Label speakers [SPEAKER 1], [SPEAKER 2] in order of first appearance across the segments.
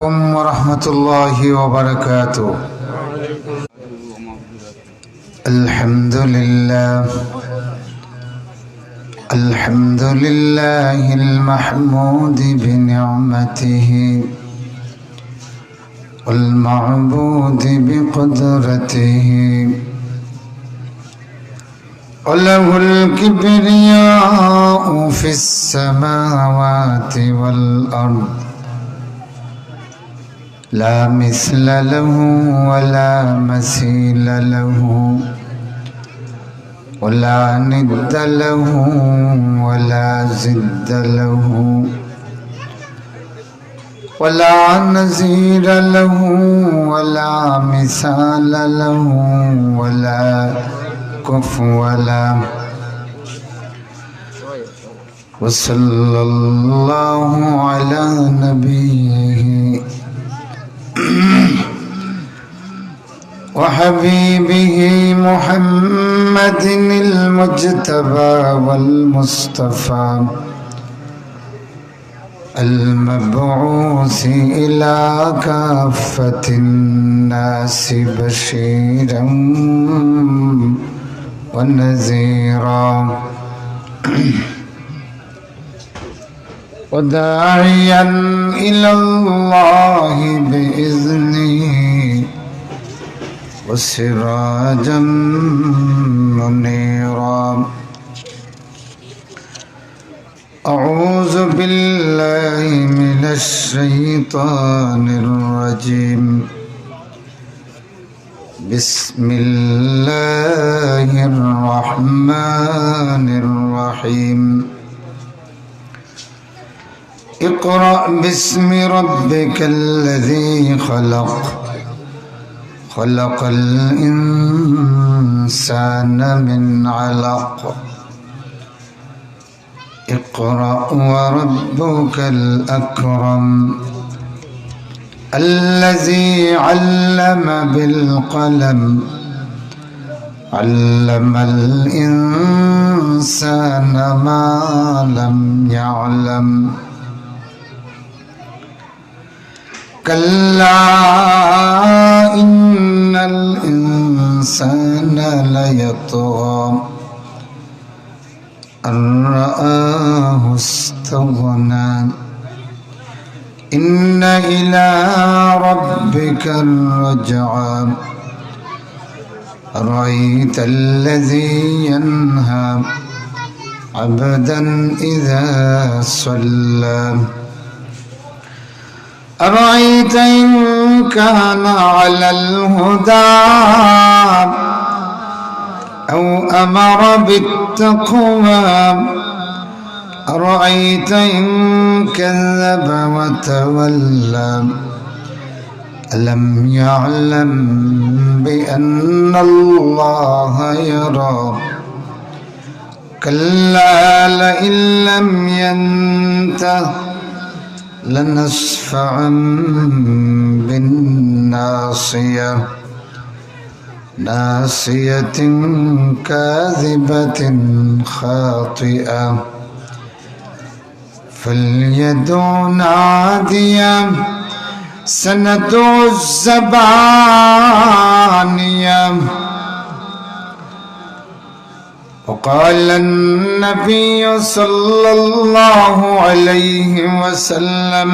[SPEAKER 1] ورحمة الله وبركاته. الحمد لله المحمود بنعمته والمعبود بقدرته، وله الكبرياء في السماوات والأرض، لا مثل له ولا مثيل له ولا ند له ولا زد له ولا نظير له ولا مثال له ولا كفو له. وصلى الله على نبيه وحبيبه محمد المجتبى والمصطفى المبعوث إلى كافة الناس بشيرا ونذيرا وداعيا إلى الله بإذنه وسراجا منيرا. أعوذ بالله من الشيطان الرجيم. بسم الله الرحمن الرحيم. اقرأ باسم ربك الذي خلق، خلق الإنسان من علق. اقرأ وربك الأكرم الذي علم بالقلم، علم الإنسان ما لم يعلم. كلا إن الإنسان ليطغى أن رآه استغنى. إن إلى ربك الرجعى. أرأيت الذي ينهى عبدا إذا صلى. أرأيت إن كان على الهدى أو أمر بالتقوى. أرأيت إن كذب وتولى. ألم يعلم بأن الله يرى. كلا لئن لم ينته لنسفعا بالناصية، ناصية كاذبة خاطئة. فليدع ناديا سندع الزبانية. وقال النبي صلى الله عليه وسلم: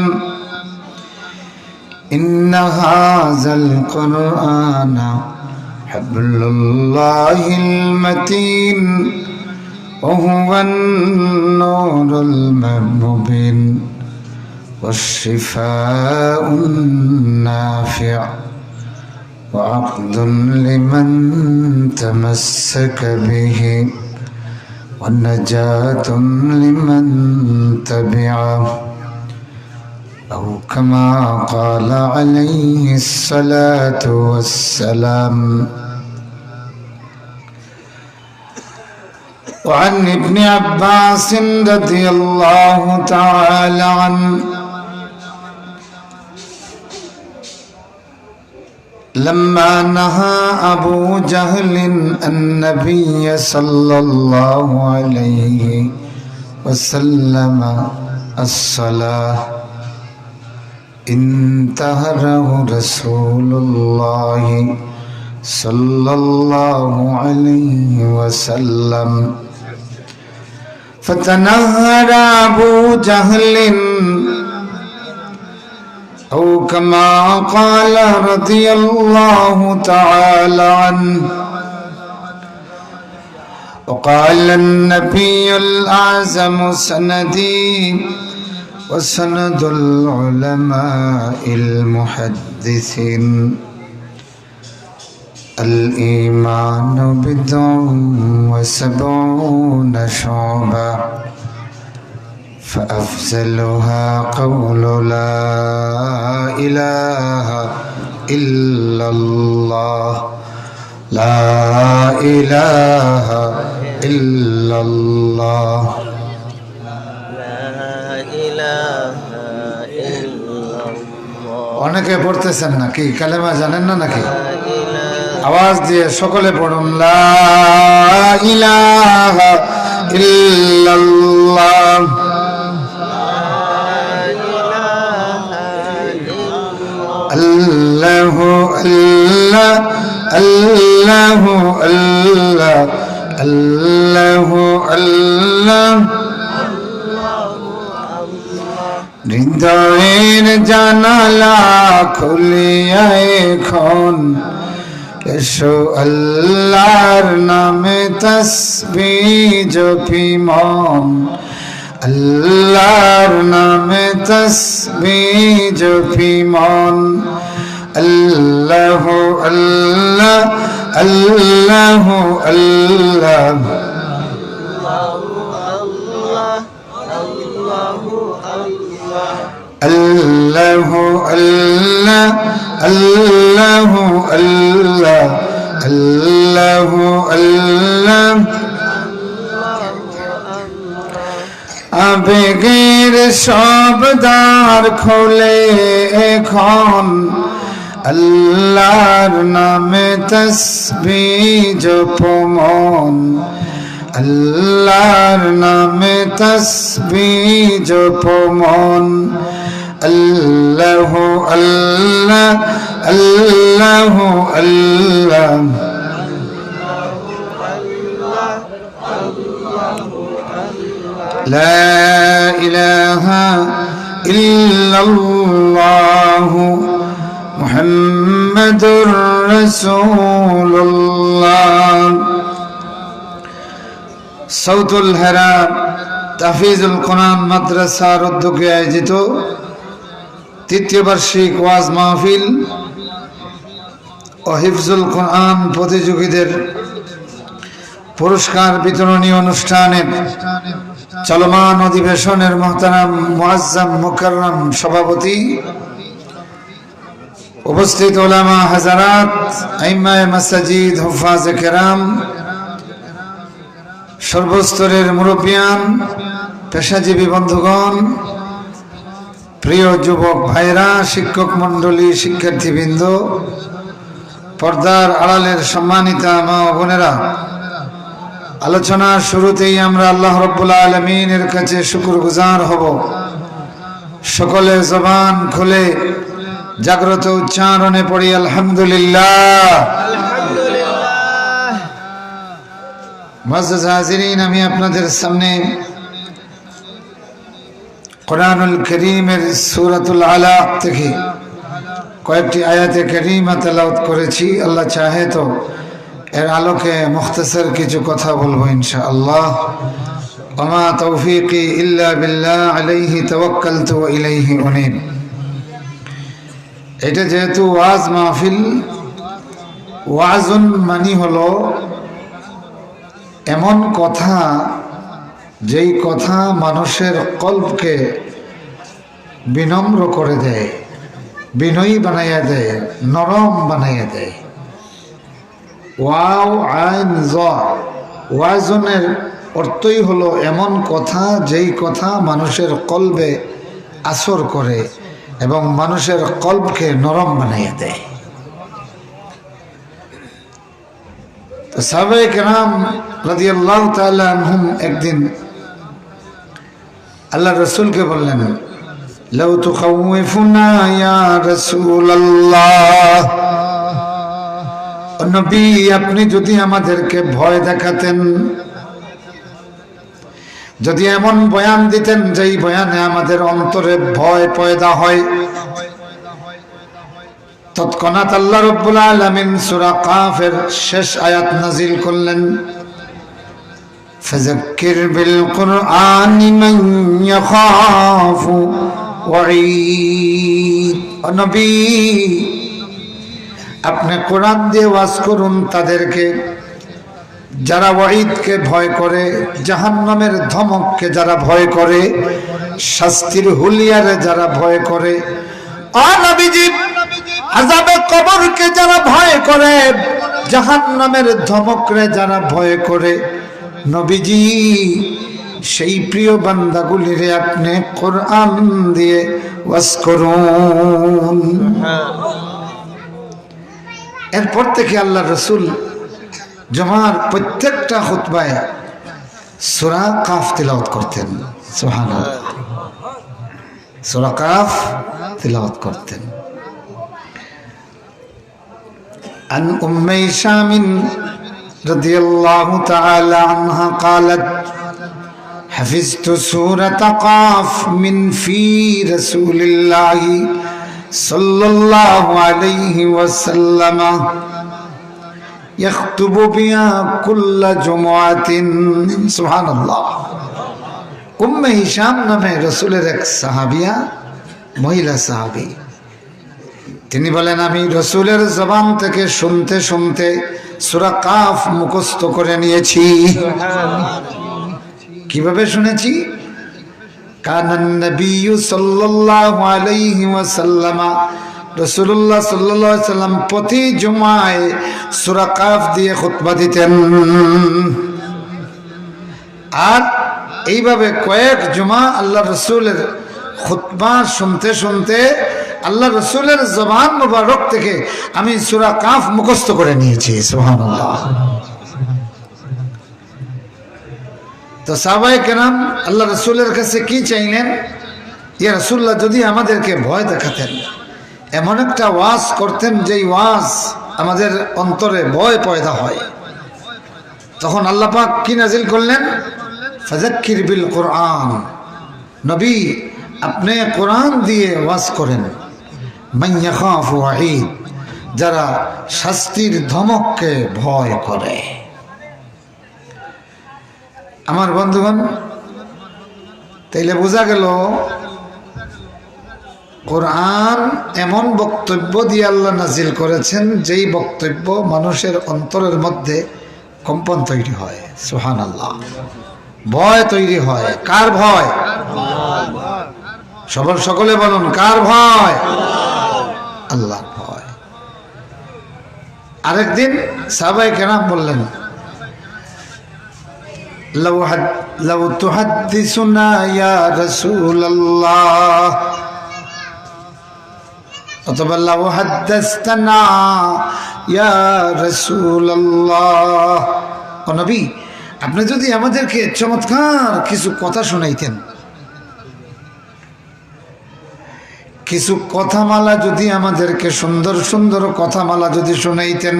[SPEAKER 1] إن هذا القرآن حبل الله المتين، وهو النور المبين، والشفاء النافع، وعقد لمن تمسك به، والنجاة لمن تبعه، أو كما قال عليه الصلاة والسلام. وعن ابن عباس رضي الله تعالى عنه لما نهى أبو جهل النبي صلى الله عليه وسلم الصلاة انتهره رسول الله صلى الله عليه وسلم فتنهر أبو جهل أو كما قال رضي الله تعالى عنه. وقال النبي الأعظم سندي وسند العلماء المحدثين الإيمان بضع وسبعون شعبة فأفضلها قول لا إله إلا الله لا إله إلا الله অনেকে পড়তেছেন নাকি কালেমা জানেন না নাকি আওয়াজ দিয়ে সকলে পড়ুন লা ইলাহা ইল্লাল্লাহ আল্লাহু আল্লাহ আল্লাহু আল্লাহ আল্লাহু আল্লাহ হৃদয়ের জানালা খুলিয়া এখন এসো আল্লাহর নামে তাসবিহ জপি মন আল্লাহর নামে তাসবিহ জপি মন আল্লাহু আল্লাহ আল্লাহু আল্লাহ আল্লাহু আল্লাহ আল্লাহু আল্লাহ আল্লাহু আল্লাহ আবেগের সব দ্বার খোলে এখন আল্লাহর নামে তাসবিহ জপমন আল্লাহর নামে তাসবিহ জপমন আল্লাহু আল্লাহ আল্লাহু আল্লাহ লা ইলাহা ইল্লাল্লাহ মুহাম্মাদুর রাসূলুল্লাহ। সাউতুল হেরা তাহফিজুল কোরআন মাদ্রাসার উদ্যোগে আয়োজিত তৃতীয় বার্ষিক ওয়াজ মাহফিল ও হিফজুল কোরআন প্রতিযোগীদের পুরস্কার বিতরণী অনুষ্ঠানের চলমান অধিবেশনের মোহতারাম মুআজ্জাম মুকাররম সভাপতি, উপস্থিত উলামা হাজারাত, আইম্মায়ে মাসাজিদ, হুফাজে কেরাম, সর্বস্তরের মুরব্বিয়ান, পেশাজীবী বন্ধুগণ, প্রিয় যুবক ভাইরা, শিক্ষক মণ্ডলী, শিক্ষার্থীবৃন্দ, পর্দার আড়ালের সম্মানিতা মা ও বোনেরা, আলোচনার শুরুতেই আমরা আল্লাহ রাব্বুল আলামিনের কাছে শুকরগুজার হব। সকলে জবান খুলে জাগ্রত উচ্চারণে পড়ি আলহামদুলিল্লাহ। মুআজ্জাজ হাজিরিন, আমি আপনাদের সামনে কোরআনুল কারীমের সূরাতুল আলাক থেকে কয়েকটি আয়াতে কারীমা তেলাওয়াত করেছি। আল্লাহ চাহে তো এর আলোকে মুখতাসার কিছু কথা বলবো ইনশাআল্লাহ। ওমা তৌফিকি ইল্লা বিল্লাহ আলাইহি তাওয়াক্কালতু ওয়া ইলাইহি উনীব। এটা যেহেতু ওয়াজ মাহফিল, ওয়াজুন মানি হলো এমন কথা যেই কথা মানুষের কল্পকে বিনম্র করে দেয়, বিনয়ী বানাইয়া দেয়, নরম বানাইয়া দেয়। ওয়াও আইন জ, ওয়াজনের অর্থই হলো এমন কথা যেই কথা মানুষের কলবে আসর করে এবং মানুষের কল্পকে নরম বানাইয়া দেয়। তো সাহাবায়ে কেরাম রাদিয়াল্লাহু তাআলা আনহুম একদিন আল্লাহ রসুলকে বললেন, লাউ তুখাউফুনা ইয়া রাসূলুল্লাহ, নবী আপনি যদি আমাদেরকে ভয় দেখাতেন, যদি এমন বয়ান দিতেন যেই বয়ানে আমাদের অন্তরে ভয় পয়দা হয়। তৎক্ষণাৎ আল্লাহ রাব্বুল আলামিন সূরা কাফের শেষ আয়াত নাযিল করলেন, ফাযাক্কির বিল কুরআনি মান ইয়াখাফু ওয়াঈদ। নবী আপনি কোরআন দিয়ে ওয়াজ করুন তাদেরকে যারা ওয়াঈদকে ভয় করে, জাহান্নামের ধমককে যারা ভয় করে, শাস্তির হুলিয়ারে যারা ভয় করে। ও নবীজি আযাবে কবরকে যারা ভয় করে, জাহান্নামের ধমকরে যারা ভয় করে, নবীজি সেই প্রিয় বান্দাগুলিরে আপনি কোরআন দিয়ে ওয়াজ করুন। এরপর থেকে আল্লাহ রাসূল জমার প্রত্যেকটা খুতবায় সূরা কাফ তিলাওয়াত করতেন। সুবহানাল্লাহ, সূরা কাফ তিলাওয়াত করতেন। عن أم هشام رضي الله تعالى عنها قالت حفظت سورة قاف من في رسول الله صلى الله عليه وسلم يخطب بها كل جمعة। سبحان الله। উম্মে হিশাম নামে রাসূলের এক সাহাবিয়া, মহিলা সাহাবী, তিনি বলেন আমি রাসূলের জবান থেকে শুনতে শুনতে সূরা কাফ মুখস্থ করে নিয়েছি। কিভাবে শুনেছি? কানান নবিয়্যু সাল্লাল্লাহু আলাইহি ওয়াসাল্লাম, রাসূলুল্লাহ সাল্লাল্লাহু আলাইহি ওয়াসাল্লাম প্রতি জুমায় সূরা কাফ দিয়ে খুতবা দিতেন। আর এইভাবে কয়েক জুমা আল্লাহ রাসূলের খুতবা শুনতে শুনতে আল্লাহ রাসূলের জবান মুবারক থেকে আমি সূরা কাফ মুখস্থ করে নিয়েছি। সুবহানাল্লাহ। তো সাহাবায়ে কেরাম আল্লাহ রাসূলের কাছে কি চাইলেন? ইয়া রাসূলুল্লাহ যদি আমাদেরকে ভয় দেখাতেন, এমন একটা ওয়াজ করতেন যেই ওয়াজ আমাদের অন্তরে ভয় পয়দা হয়। তখন আল্লাহ পাক কি নাজিল করলেন? ফাযাক্কির বিল কুরআন, নবী আপনি কোরআন দিয়ে ওয়াজ করেন। মান ইয়াখাফু ওয়াঈদ, যারা শাস্তির ধমককে ভয় করে। আমার বন্ধুগণ, তাইলে বোঝা গেল কোরআন এমন বক্তব্য দিয়ে আল্লাহ নাজিল করেছেন যেই বক্তব্য মানুষের অন্তরের মধ্যে কম্পন তৈরি হয়। সুবহানাল্লাহ। ভয় তৈরি হয়। কার ভয়? সকলে বলুন, কার ভয়? আল্লাহর ভয়। আরেকদিন সাহাবায়ে কেরাম বললেন, লাউ তুহাদ্দিসুনা ইয়া রাসূলুল্লাহ, অথবা লাউ হাদ্দাসতানা ইয়া রাসূলুল্লাহ, ও নবী আপনি যদি আমাদেরকে চমৎকার কিছু কথা শোনাইতেন, কিছু কথামালা যদি আমাদেরকে সুন্দর সুন্দর কথামালা যদি শোনাইতেন।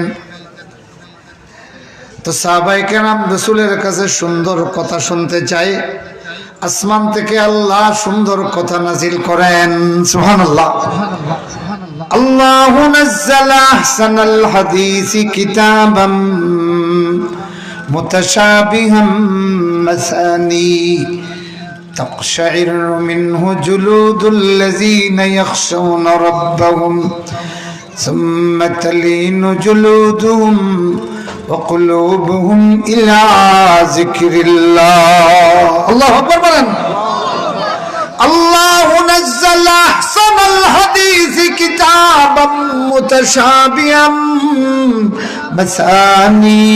[SPEAKER 1] তো সাহাবায়ে কেরাম রাসূলের কাছে সুন্দর কথা শুনতে চায়। আসমান থেকে আল্লাহ সুন্দর কথা নাজিল করেন। সুবহানাল্লাহ। আল্লাহু নাযালা আহসানাল হাদিসি কিতাবাম মুতাশাবিহাম মাসানি تقشعر منه جلود الذين يخشون ربهم ثم تلين جلودهم وقلوبهم إلى ذكر الله. الله أكبر. بلن الله نزل أحسن الحديث كتابا متشابها مثاني.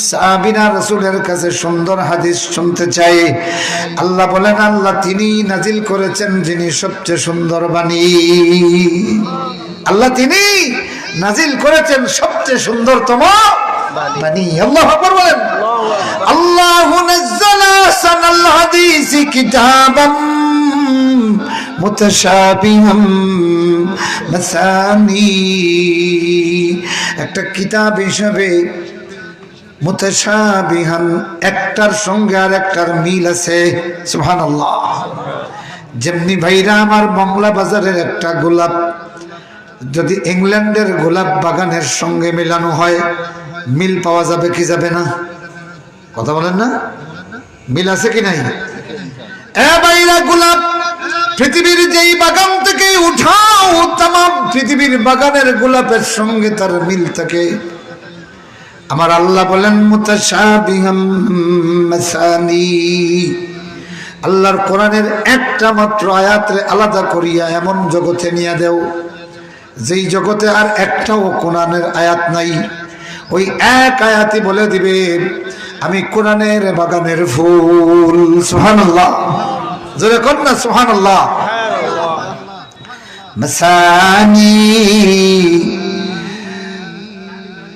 [SPEAKER 1] সাহাবীরা রাসূলের কাছে সুন্দর হাদিস শুনতে চায়। আল্লাহ বলেন, আল্লাহ তিনি নাজিল করেছেন যিনি সবচেয়ে সুন্দর বাণী। আল্লাহ তিনি নাজিল করেছেন সবচেয়ে সুন্দরতম বাণী। আল্লাহু আকবার বলেন। আল্লাহু নাযালা আহসানাল হাদিসি কিতাবাম মুতাশাবিহাম মাসানি, একটা কিতাব হিসাবে মুতাশাবিহান, একটার সঙ্গে আর একটার মিল আছে। সুবহানাল্লাহ। যেমনি ভাইরা আমার বাংলা বাজারের একটা গোলাপ যদি ইংল্যান্ডের গোলাপ বাগানের সঙ্গে মেলানো হয়, মিল পাওয়া যাবে কি যাবে না? কথা বলেন না? মিল আছে কি নাই? এ ভাইরা, গোলাপ পৃথিবীর যেই বাগান থেকে উঠাও, তামাম পৃথিবীর বাগানের গোলাপের সঙ্গে তার মিল থাকে। আমার আল্লাহ বলেন মুতাশাবিহাম মাসানি, আল্লাহর কোরআনের একটা মাত্র আয়াতে আলাদা করিয়া এমন জগতে নিয়ে দেও যেই জগতে আর একটাও কোরআনের আয়াত নাই। ওই এক আয়াতই বলে দিবে আমি কোরআনের বাগানের ফুল। সুবহানাল্লাহ, জোরে কোন না সুবহানাল্লাহ। মাসানি,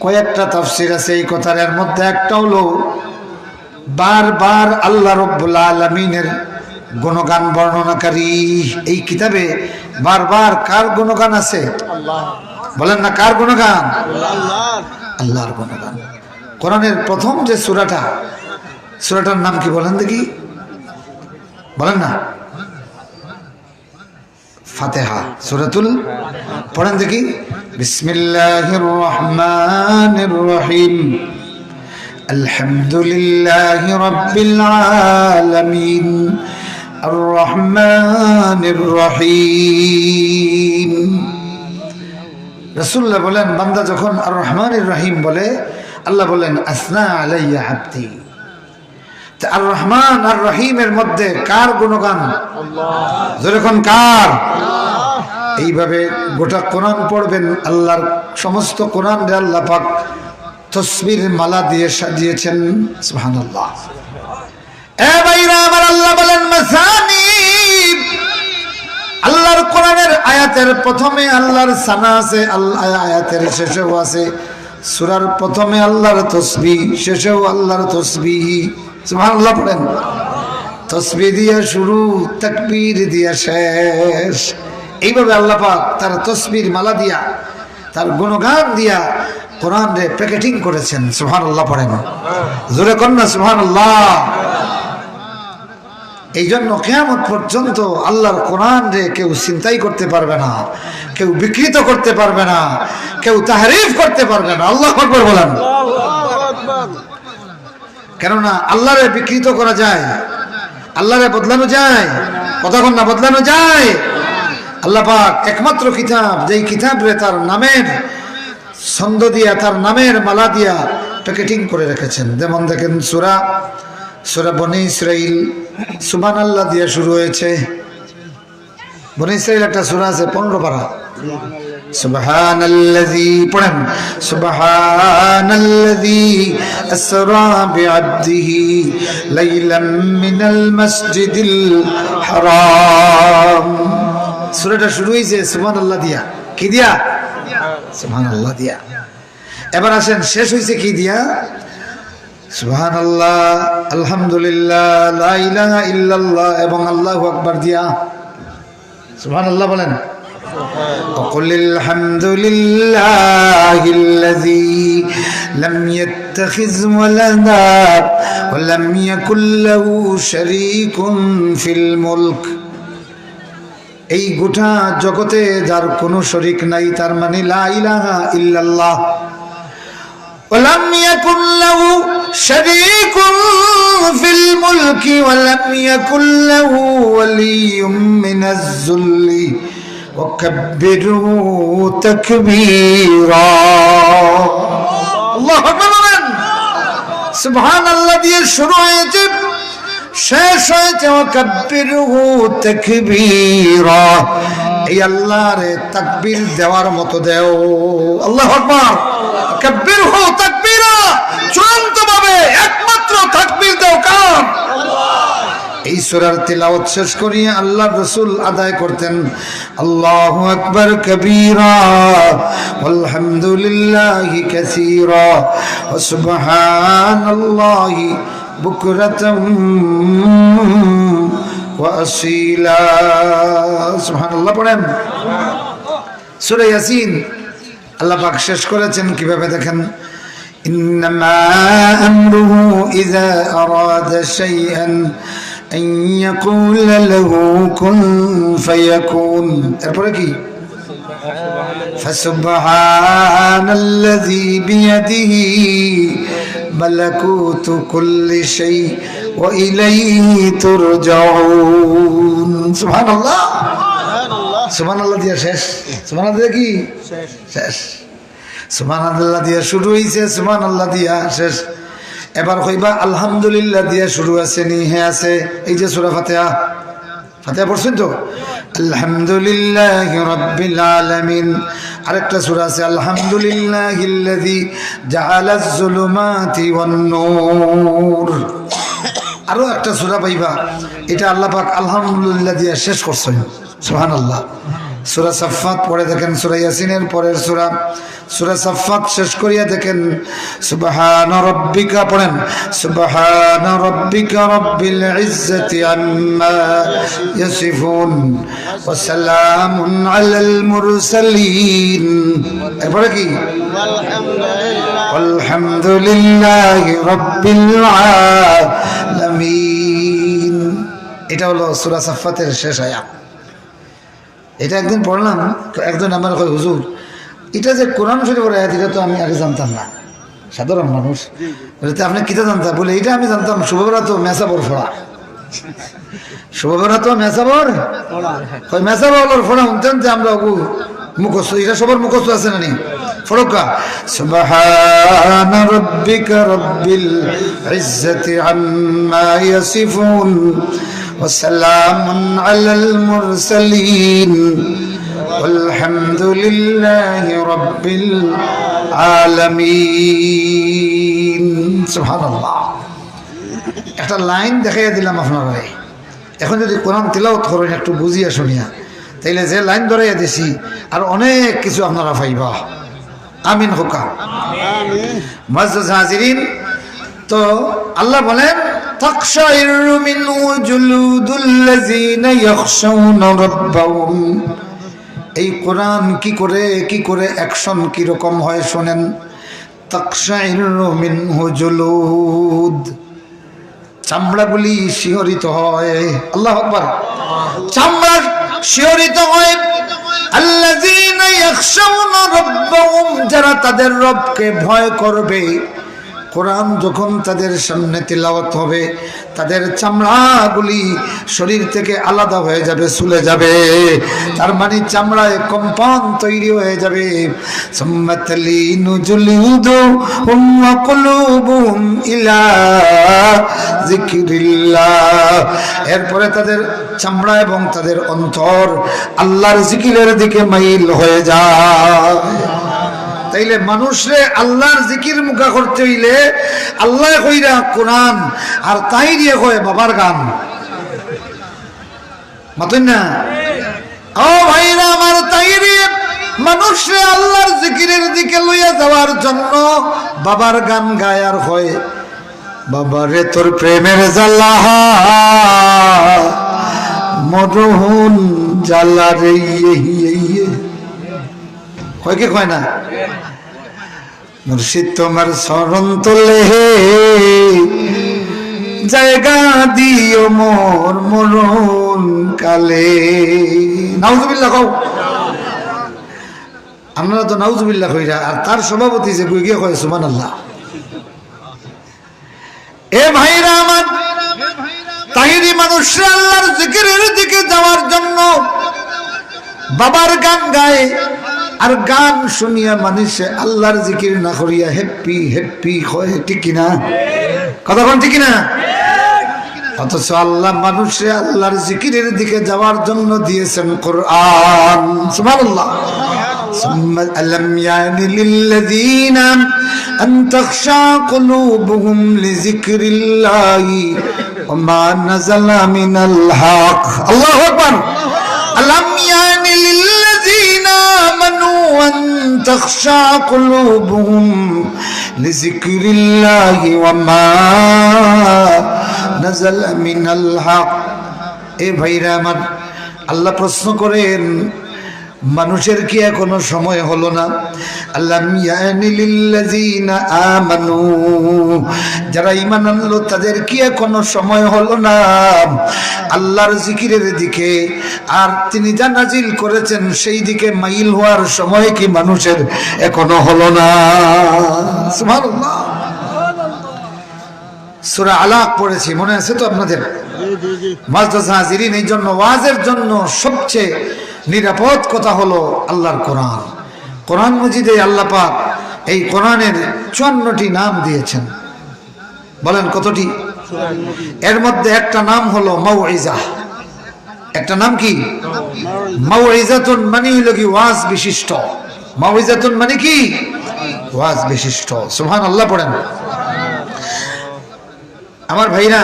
[SPEAKER 1] কয়েকটা তাফসীর আছে এই কথার, এর মধ্যে একটা হলো বারবার আল্লাহ রাব্বুল আলামিনের গুণগান বর্ণনাকারী। এই কিতাবে বারবার কার গুণগান আছে? আল্লাহ। বলেন না, কার গুণগান? আল্লাহর গুণগান। কোরআনের প্রথম যে সূরাটার নাম কি বলেন দেখি? বলেন না। ফাতিহা, সূরাতুল, পড়েন দেখি। বিসমিল্লাহির রহমানির রহিম, আলহামদুলিল্লাহি রাব্বিল আলামিন, আর রহমানির রহিম। রাসূলুল্লাহ বলেন, বান্দা যখন আর রহমানির রহিম বলে, আল্লাহ বলেন আসনা আলাইয়া আবদি। তা আর রহমান আর রহিমের মধ্যে কার গুণগান? আল্লাহ। যখন কার? আল্লাহ। এইভাবে গোটা কোরআন পড়বেন। আল্লাহর সমস্ত কোরআন রে আল্লাহ পাক তসবির মালা দিয়ে সাজিয়েছেন। সুবহানাল্লাহ। এ ভাইরা আমার, আল্লাহ বলেন মাসানি, আল্লাহর কোরআনের আয়াতের প্রথমে আল্লাহর সানা আছে, আয়াতের শেষেও আছে। সূরার প্রথমে আল্লাহর তসবিহ, শেষেও আল্লাহর তসবিহ। সুবহানাল্লাহ পড়েন। তসবিহ দিয়া শুরু, তাকবীর দিয়া শেষ। এইভাবে আল্লাহ পাক তার তসবির মালা দিয়া, তার গুণগান দিয়া কোরআন রে প্যাকেটিং করেছেন। সুবহানাল্লাহ পড়েন, জোরে কোন না সুবহানাল্লাহ। এই জন্য কিয়ামত পর্যন্ত আল্লাহর কোরআন রে কেউ চিন্তাই করতে পারবে না, কেউ বিকৃত করতে পারবে না, কেউ তাহরিফ করতে পারবে না। আল্লাহু আকবার বলেন। কেননা আল্লাহরে বিকৃত করা যায়, আল্লাহরে বদলানো যায়, কতক্ষণ না বদলানো যায়। আল্লাহ পাক একমাত্র কিতাব, যেই কিতাব রে তার নামের ছন্দ দিয়া, তার নামের মালা দিয়া প্যাকেটিং করে রেখেছেন। যেমন দেখেন সূরা বনী ইসরাইল সুবহানাল্লাহ দিয়ে শুরু হয়েছে। বনী ইসরাইল একটা সূরা আছে 15 পারা। সুবহানাল্লাযী, পড়েন সুবহানাল্লাযী আসরা বিআবদিহি লাইলাম মিনাল মাসজিদিল হারাম। সূরাটা শুরু হয়েছে সুবহানাল্লাহ দিয়া। কি দিয়া? সুবহানাল্লাহ দিয়া। এবার আসেন, শেষ হয়েছে কি দিয়া? সুবহানাল্লাহ, আলহামদুলিল্লাহ, লা ইলাহা ইল্লাল্লাহ এবং আল্লাহু আকবার দিয়া। সুবহানাল্লাহ বলেন। وقل الحمد لله الذي لم يتخذ ولدا ولم يكن له شريك في الملك। এই গোটা জগতে যার কোনো শরীক নাই, তার মানে লা ইলাহা ইল্লাল্লাহ। ولم يكن له شريك في الملك ولم يكن له ولي من الذل وكبره تكبيرا। الله أكبر। سبحان الله দিয়ে শুরু হয়েছে, শেষ হয়েছে ওয়াকাব্বিরহু তাকবীরা। এই আল্লাহরে তাকবীর দেওয়ার মতো দেও। আল্লাহু আকবার। কাব্বিরহু তাকবীরা, চূড়ান্তভাবে একমাত্র তাকবীর দাও কার? আল্লাহ। এই সূরার তিলাওয়াত শেষ করিয়ে আল্লাহর রাসূল আদায় করতেন আল্লাহু আকবার কবীরা ওয়ালহামদুলিল্লাহি কাসীরা ওয়া সুবহানাল্লাহি বুকরাতাম وأصيلا سبحان الله পড়েন সূরা ইয়াসিন আল্লাহ পাক শেষ করেছেন কিভাবে দেখেন إنما أمره إذا أراد شيئا أن يقول له كن فيكون এরপরে কি فسبحان الذي بيده ملكوت كل شيء وإليه ترجعون سبحان الله سبحان الله দিয়া শেষ সুবহান আল্লাহ কি শেষ সুবহান আল্লাহ দিয়া শুরু হইছে সুবহান আল্লাহ দিয়া শেষ এবার কইবা আলহামদুলিল্লাহ দিয়া শুরু আছে নি হে আছে এই যে সূরা ফাতিহা ফাতিহা পড়ছেন তো আলহামদুলিল্লাহি রাব্বিল আলামিন আরেকটা সূরা আছে আলহামদুলিল্লাহিল্লাযী জাআলাজ যুলুমাতি ওয়ান নূর আরো একটা সূরা পাইবা এটা আল্লাহ পাক আলহামদুলিল্লাহ দিয়া শেষ করছেন সুবহানাল্লাহ সূরা সাফফাত পড়ে দেখেন সূরা ইয়াসিনের পরের সূরা সাফফাত শেষ করিয়া দেখেন সুবহান রাব্বিকা পড়েন সুবহান রাব্বিকা রাব্বিল ইজ্জাতি আম্মা ইয়াসিফুন ওয়া সালামুন আলাল মুরসালিন এরপরে কি আলহামদুলিল্লাহি রাব্বিল আলামিন এটা হলো সূরা সাফফাতের শেষ আয়াত এটা একদিন পড়লাম তো একজন আমার কয় হুজুর এটা যে কোরআন শরীফের আয়াত এটা তো আমি আগে জানতাম না সাধারণ মানুষ বলতে আপনি কিতা জানতাম বলে এটা আমি জানতাম শুভবেলা তো মেসাবর ফোড়া শুভবেলা তো মেসাবর ওই মেসাবর ফোড়া শুনতেন যে আমরা মুখস্থ এটা সবার মুখস্থ আছে না নি ফরকা সুবহান রাব্বিকা রাব্বিল ইজ্জাতি আম্মা ইয়াসিফুন وسلام على المرسلين والحمد لله رب العالمين سبحان الله একটা লাইন দেখাইয়া দিলাম আপনারা এখন যদি কোরআন তেলাওয়াত করেন একটু বুঝিয়া শুনিয়া তাইলে যে লাইন ধরাইয়া দিছি আর অনেক কিছু আপনারা পাইবা আমিন হোকা আমিন মুআজ্জাজ হাজিরিন তো আল্লাহ বলেন تقشعر منه جلود الذين يخشون ربهم এই কোরআন কি করে অ্যাকশন কি রকম হয় শুনেন তাকশাইরু মিনহু জুলুদ চামড়াগুলি শিহরিত হয় আল্লাহু আকবার চামড়া শিহরিত হয় আল্লাযীনা ইয়াখশাউনা রাব্বাহুম যারা তাদের রবকে ভয় করবে কোরআন যখন তাদের সামনে তিলাওয়াত হবে তাদের চামড়াগুলি শরীর থেকে আলাদা হয়ে যাবে চলে যাবে তার মানে চামড়ায় কম্পন তৈরি হয়ে যাবে সুম্মাতালিনু জুলুদুহুম ওয়া কুলুবুহুম ইলা যিকরিল্লাহ এরপরে তাদের চামড়া এবং তাদের অন্তর আল্লাহর জিকিরের দিকে মাইল হয়ে যায় তাইলে মানুষরে আল্লাহর জিকির মুখা করতে হইলে আল্লাহ কইরা কোরআন আর তাই দিয়ে কয় বাবার গান মাতুন না ও ভাইরা আমার তাই দিয়ে মানুষরে আল্লাহর জিকিরের দিকে লইয়া যাওয়ার জন্য বাবার গান গায় আর হয় বাবারে তোর প্রেমের জ্বালা মরহুন জ্বালা রে কয় কি কয় না মুর্শিদ তোমার শরণ তোলে জায়গা দিও মোর মরণ কালে নাউজুবিল্লাহ কও আমরা তো নাউজুবিল্লাহ কইরা আর তার সভাপতি যে কই গিয়ে কয় সুবহানাল্লাহ এ ভাইরা আমার তাহিরি মানুষরা আল্লাহর জিকিরের দিকে যাওয়ার জন্য বাবার গান গায় আর গান শুনিয়া মানুষে আল্লাহর জিকির না করিয়া হ্যাপি হ্যাপি হয় ঠিক কিনা কথা কোন ঠিক কিনা অথচ আল্লাহ মানুষে আল্লাহর জিকিরের দিকে যাওয়ার জন্য দিয়েছেন কোরআন সুবহানাল্লাহ ألم يعن للذين أن تخشع قلوبهم لذكر الله وما نزل من الحق الله أكبر ألم يعن للذين آمنوا أن تخشع قلوبهم لذكر الله وما نزل من الحق এ ভাইরা আমার, আল্লাহ প্রশ্ন করেন মানুষের কি এখনো সময় হলো না? আল্লাম ইয়ানি লিল্লাযিনা আমানু, যারা ঈমান আনলো তাদের কি এখনো সময় হলো না আল্লাহর জিকিরের দিকে, আর তিনি যা নাজিল করেছেন সেই দিকে মাইল হওয়ার সময় কি মানুষের এখনো হলো না? সুবহানাল্লাহ। সূরা আলাক পড়েছি, মনে আছে তো আপনাদের? মুআজ্জাজ হাজিরিন, এই জন্য ওয়াজের জন্য সবচেয়ে নিরাপদ কথা হলো আল্লাহর কোরআন। কোরআন মজিদে আল্লাহ পাক এই কোরআনের 54টি নাম দিয়েছেন। বলেন কতটি? এর মধ্যে একটা নাম হলো মাউইজা। একটা নাম কি? মাউইজাতুন মানে হলো কি ওয়াজ বিশিষ্ট। মাউইজাতুন মানে কি? ওয়াজ বিশিষ্ট। সুবহানাল্লাহ পড়েন। আমার ভাইরা,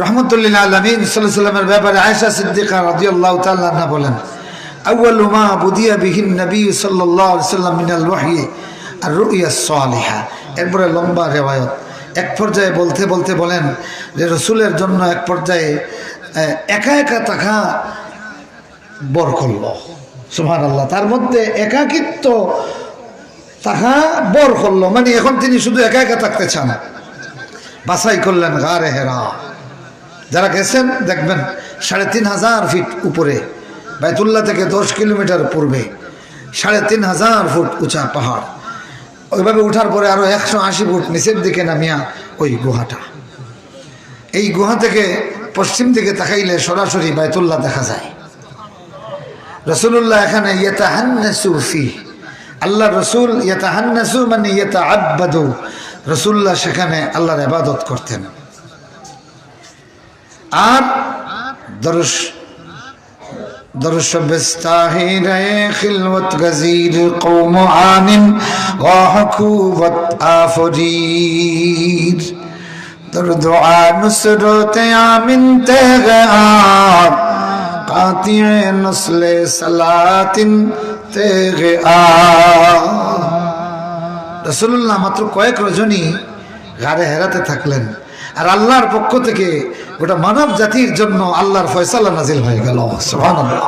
[SPEAKER 1] রাহমাতুল্লিল আলামিন সাল্লাল্লাহু আলাইহি ওয়াসাল্লামের ব্যাপারে আয়েশা সিদ্দিকা রাদিয়াল্লাহু তাআলা আনহা বলেন, আউয়ালু মা বুদিয়া বিহিন নবী সাল্লাল্লাহু আলাইহি ওয়াসাল্লাম মিনাল ওয়াহয়ি আর রুইয়া সালিহা। এরপরে লম্বা রিওয়ায়াত। এক পর্যায়ে বলতে বলতে বলেন যে রাসূলের জন্য এক পর্যায়ে একা একা থাকা বর করল। সুবহানাল্লাহ। তার মধ্যে একাকিত্ব থাকা বর করলো, মানে এখন তিনি শুধু একা একা থাকতে চান। বাছাই করলেন গারে হেরা। যারা গেছেন দেখবেন 3500 ফিট উপরে, বাইতুল্লাহ থেকে 10 কিলোমিটার পূর্বে 3500 ফুট উঁচা পাহাড়। ওইভাবে উঠার পরে আরো 180 ফুট নিচের দিকে নামিয়া ওই গুহাটা। এই গুহা থেকে পশ্চিম দিকে তাকাইলে সরাসরি বাইতুল্লাহ দেখা যায়। রাসূলুল্লাহ এখানে ইয়াতাহান্নাসু ফি, আল্লাহ রাসূল ইয়াতাহান্নাসু মানে ইয়াতাআব্বাদু, রাসূলুল্লাহ সেখানে আল্লাহর ইবাদত করতেন। আর দরস বেস্তাহিরে খিলওয়াত গজির কওম আনিন ওয়া হুকুবত আফরির, দর দুআ নুসরত আমিন তেগার কাতিয়ে নসলে সালাতিন তেগার। রাসূলুল্লাহ মাত্র কয়েক রজনী গারে হেরাতে থাকলেন, আর আল্লাহর পক্ষ থেকে গোটা মানব জাতির জন্য আল্লাহর ফয়সালা নাজিল হয়ে গেল। সুবহানাল্লাহ,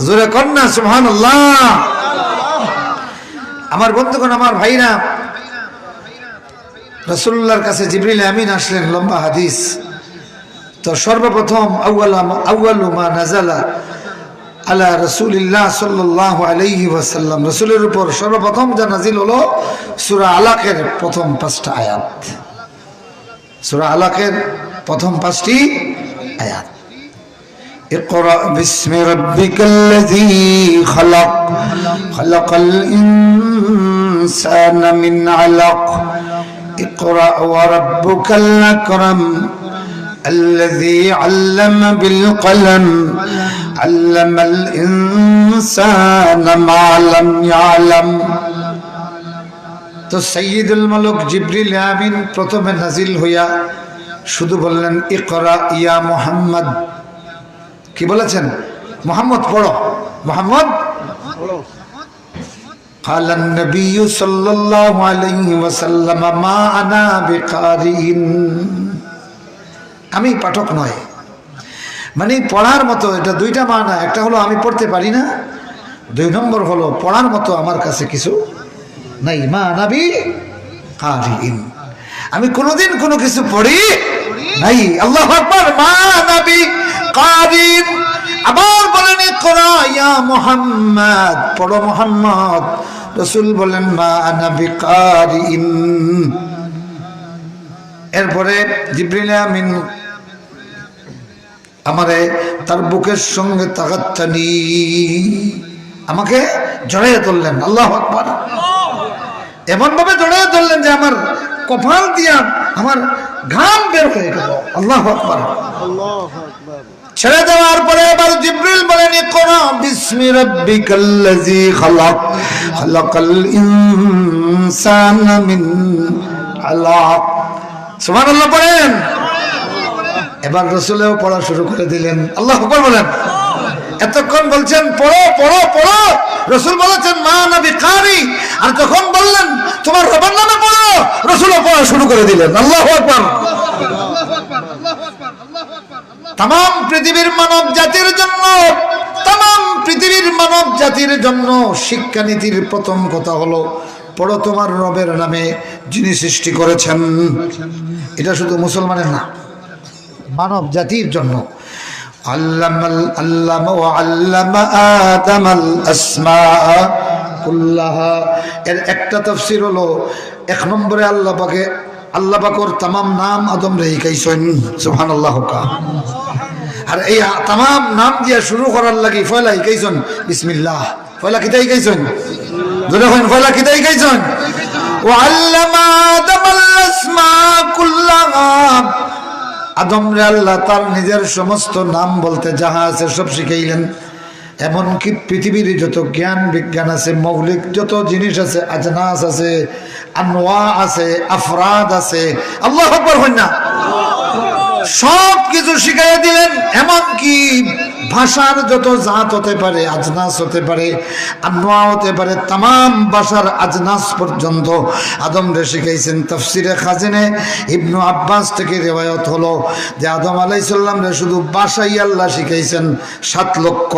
[SPEAKER 1] জোরে কন্যা সুবহানাল্লাহ। আমার বন্ধুগণ, আমার ভাইরা, রাসূলুল্লাহর কাছে জিবরিল আমিন আসলেন। লম্বা হাদিস। তো সর্বপ্রথম আউয়ালু মা নাজালা আলা রাসূলিল্লাহ সাল্লাল্লাহু আলাইহি ওয়াসাল্লাম, রাসূলের উপর সর্বপ্রথম যা নাজিল হলো সূরা আলাকের প্রথম 5টা আয়াত। সূরা আলাকের প্রথম 5টি আয়াত। ইকরা বিসমি রাব্বিকাল্লাযী খালাক, খালাকাল ইনসানা মিন আলাক, ইকরা ওয়া রাব্বুকাল আকরাম الذي علم بالقلم علم الإنسان ما لم يعلم। তো সাইয়্যিদুল মুলুক জিবরিল আমিন প্রথমে নাজিল হইয়া শুধু বললেন ইকরা ইয়া মুহাম্মদ। কি বলেছেন? মুহাম্মদ পড়ো, মুহাম্মদ পড়ো। قال النبي صلى الله عليه وسلم ما أنا بقارئ, আমি পাঠক নয়। মানে পড়ার মতো, এটা দুইটা মানা। একটা হলো আমি পড়তে পারি না, 2 নম্বর হলো পড়ার মতো আমার কাছে কিছু নাই। মা নাবি কারিন, আমি কোনোদিন কোনো কিছু পড়ি নাই। আল্লাহু আকবার। মা নাবি কারিন। আবার বলেন ইকরা ইয়া মুহাম্মদ, পড়ো মুহাম্মদ। রাসূল বলেন মা নাবি কারিন। এরপরে জিবরিল আমিন আমারে তার বুকের সঙ্গে তাগাত্তানি, আমাকে জড়িয়ে ধরলেন। আল্লাহু আকবার। এমন ভাবে জড়িয়ে ধরলেন যে আমার কপাল দিয়া আমার ঘাম বের হয়ে গেল। আল্লাহু আকবার। ছেড়ে দেওয়ার পরে আবার জিবরিল বলেন ইকরা বিসমি রাব্বিকাল্লাযী খালাক, খালাকাল ইনসানা মিন আলাক। সুবহানাল্লাহ পড়েন। এবার রাসূলও পড়া শুরু করে দিলেন। আল্লাহু আকবার বলেন। এতক্ষণ বলছেন পড়ো পড়ো পড়ো, রাসূল বলেছেন মা নবী কারি, আর যখন বললেন তোমার রবের নামে পড়ো, রাসূলও পড়া শুরু করে দিলেন। আল্লাহু আকবার। আল্লাহু আকবার। আল্লাহু আকবার। আল্লাহু আকবার। তামাম পৃথিবীর মানব জাতির জন্য, তামাম পৃথিবীর মানব জাতির জন্য শিক্ষানীতির প্রথম কথা হলো পড়ো তোমার রবের নামে যিনি সৃষ্টি করেছেন। এটা শুধু মুসলমানের না, মানব জাতির জন্য। এর একটা তাফসীর হলো, এক নম্বরে আল্লাহ পাকের তামাম নাম আদম রে শিখাইছেন, সুবহানাল্লাহ। আর এই তামাম নাম দিয়া শুরু করার লাগি পয়লা শিখাইছেন বিসমিল্লাহ। পয়লা কিতা শিখাইছেন? জোরে কইন, পয়লা কিতা শিখাইছেন? ওয়া আল্লামা আদামাল আসমা কুল্লাহা। আদম রে আল্লাহ তার নিজের সমস্ত নাম বলতে যাহা আছে সব শিখাইলেন। এমনকি পৃথিবীর যত জ্ঞান বিজ্ঞান আছে, মৌলিক যত জিনিস আছে, আজনাস আছে, আনওয়া আছে, আফরাদ আছে, আল্লাহু আকবার হই না, সব কিছু শিখাইয়া দিলেন। এমনকি ভাষার যত জাত হতে পারে, আজনাস হতে পারে, আনওয়া হতে পারে, তামাম ভাষার আজনাস পর্যন্ত আদম রে শিখাইছেন। তাফসিরে খাজিনে ইবনু আব্বাস থেকে রিওয়ায়াত হলো যে আদম আলাইহিস সালাম রে শুধু ভাষাই আল্লাহ শিখাইছেন 7 লক্ষ।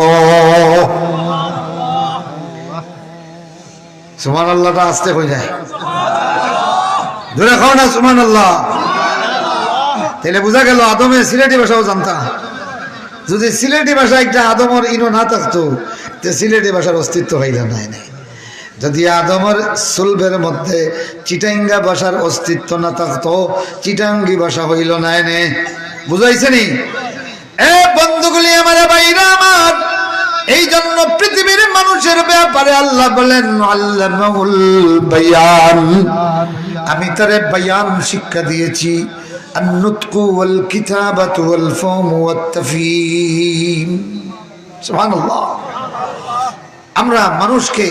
[SPEAKER 1] সুবহানাল্লাহটা আস্তে হয়ে যায়, ধরে খাও না সুবহানাল্লাহ। তাহলে বোঝা গেল আদমের সিলেটি ভাষাও জানতা। যদি সিলেটি ভাষা একটা আদমর ইনো না থাকতো তো সিলেটি ভাষার অস্তিত্ব হইল নাই। যদি আদমের সুলভের মধ্যে চিটাঙ্গা ভাষার অস্তিত্ব না থাকতো, চিটাঙ্গি ভাষা হইল নাই। বুঝাইছে নি? এ বন্ধুগুলি আমার, ভাইরা আমার, এই জন্য পৃথিবীর মানুষের ব্যাপারে আল্লাহ বলেন আল্লামাহুল বায়ান, আমি তারে বায়ান শিক্ষা দিয়েছি। আন-নুতকু ওয়াল কিতাবাতু ওয়াল ফাহমু ওয়াত তাফহিম। সুবহানাল্লাহ। আমরা মানুষকে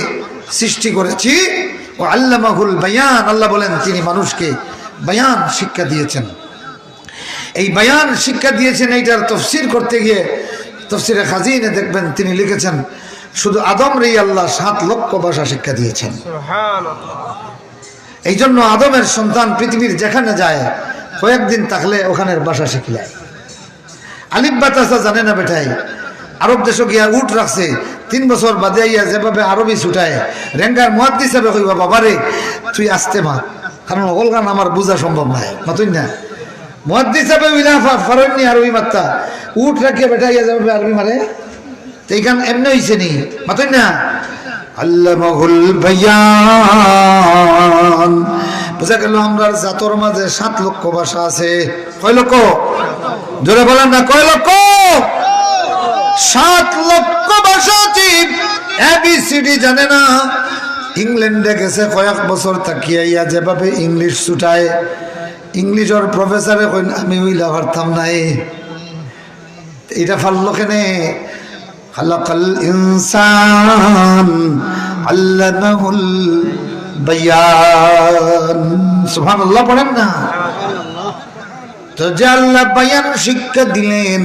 [SPEAKER 1] সৃষ্টি করেছি ও আল্লামাহুল বায়ান। আল্লাহ বলেন তিনি মানুষকে বায়ান শিক্ষা দিয়েছেন। এই বায়ান শিক্ষা দিয়েছেন, এইটার তাফসীর করতে গিয়ে তাফসীরে খাজিনে দেখবেন তিনি লিখেছেন শুধু আদম রে আল্লাহ 7 লক্ষ ভাষা শিক্ষা দিয়েছেন। সুবহানাল্লাহ। এই জন্য আদমের সন্তান পৃথিবীর যেখানে যায় কয়েকদিন থাকলে ওখানের ভাষা শিখলায়। আলিফ বাতাসা জানে না বেটাই, আরব দেশে গিয়া উঠ রাখছে, 3 বছর বাদে আইয়া যেভাবে আরবি ছুটায়, রেঙ্গার মুহাদ্দিস হিসাবে কইবা বাবারে তুই আসতে মা, কারণ ওলগান আমার বোঝা সম্ভব নয়, মাতুই না। মুহাদ্দিস হিসাবে উইলা ফারনি আরবি মাত্তা, উঠ রাখিয়া বেটা আইয়া যেভাবে আরবি মারে, তো এইখান এমনি হইছে নি, মাতুই না। আল্লামাহুল বায়ান। বুঝা গেল আমরা জাতর মাঝে 7 লক্ষ ভাষা আছে। কয় লক্ষ? জোরে বলেন না, কয় লক্ষ? 7 লক্ষ ভাষা আছে। এবিসিডি জানে না, ইংল্যান্ডে গেছে কয়েক বছর তাকিয়াইয়া যেভাবে ইংলিশ ছুটায়, ইংলিশের প্রফেসরে কইন আমি ওইলা পারতাম নাই। এটা পারলো কেনে? খালাকাল ইনসান আল্লামাহুল বায়ান। সুবহানাল্লাহ পড়েন না? তো যে আল্লাহ বায়ান শিক্ষা দিলেন,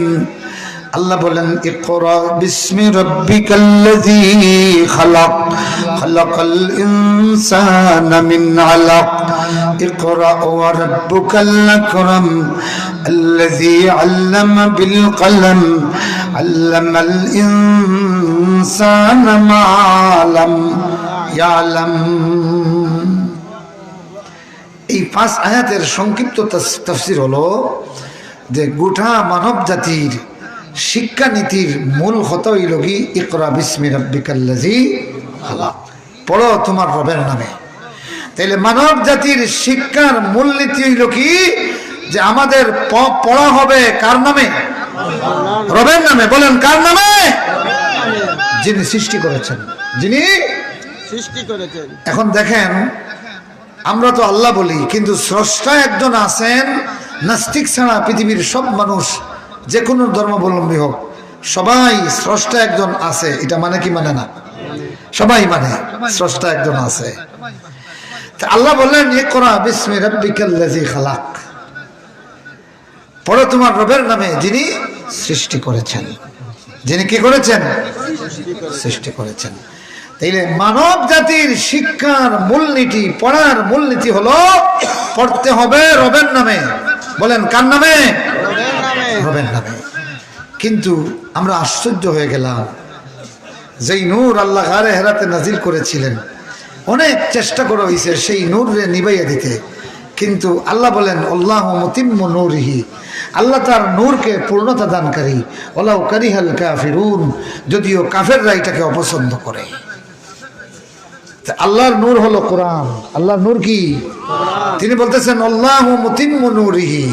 [SPEAKER 1] আল্লাহ বলেন ইকরা বিসমি রাব্বিকাল্লাযী খালাক খালাকাল ইনসানা মিন আলাক ইকরা ওয়া রাব্বুকাল আকরাম আল্লাযী আল্লামা বিল কলম আল্লামাল ইনসানা মা লাম ইয়ালাম। এই 5 আয়াতের সংক্ষিপ্ত তাফসীর হলো যে গোটা মানব জাতির শিক্ষানীতির মূল কথা হইল কি ইকরা বিসমি রাব্বিকাল্লাযী খালাক, পড়ো তোমার রবের নামে। তাইলে মানব জাতির শিক্ষার মূলনীতি হইল কি যে আমাদের পড়া হবে কার নামে? রবের নামে। বলেন কার নামে? যিনি সৃষ্টি করেছেন, যিনি সৃষ্টি করেছেন। এখন দেখেন আমরা তো আল্লাহ বলি, কিন্তু স্রষ্টা একজন আছেন। নাস্তিক ছাড়া পৃথিবীর সব মানুষ, যে কোনো ধর্মাবলম্বী হোক, সবাই স্রষ্টা একজন আছে। এটা মানে কি মানে না? সবাই মানে স্রষ্টা একজন আছে। আল্লাহ বললেন ইকরা বিসমি রাব্বিকাল্লাযী খালাক, পড়ো তোমার রবের নামে যিনি সৃষ্টি করেছেন। যিনি কি করেছেন? সৃষ্টি করেছেন। তাইলে মানব জাতির শিক্ষার মূলনীতি, পড়ার মূলনীতি হলো পড়তে হবে রবের নামে। বলেন কার নামে? রবের নামে। কিন্তু আমরা আশ্চর্য হয়ে গেলাম, যেই নূর আল্লাহ গারে হেরাতে নাজিল করেছিলেন, অনেক চেষ্টা করা হয়েছে সেই নূরে নিবাইয়া দিতে, কিন্তু আল্লাহ বলেন আল্লাহু মুতিম্মু নূরিহি, আল্লাহ তার নূরকে পূর্ণতা দানকারী, ওয়ালাউ কারিহাল কাফিরুন, যদিও কাফেররা এটাকে অপছন্দ করে। আল্লাহর নূর হলো কোরআন। আল্লাহর নূর কি? তিনি বলতেছেন আল্লাহু মুতিম্মু নূরিহি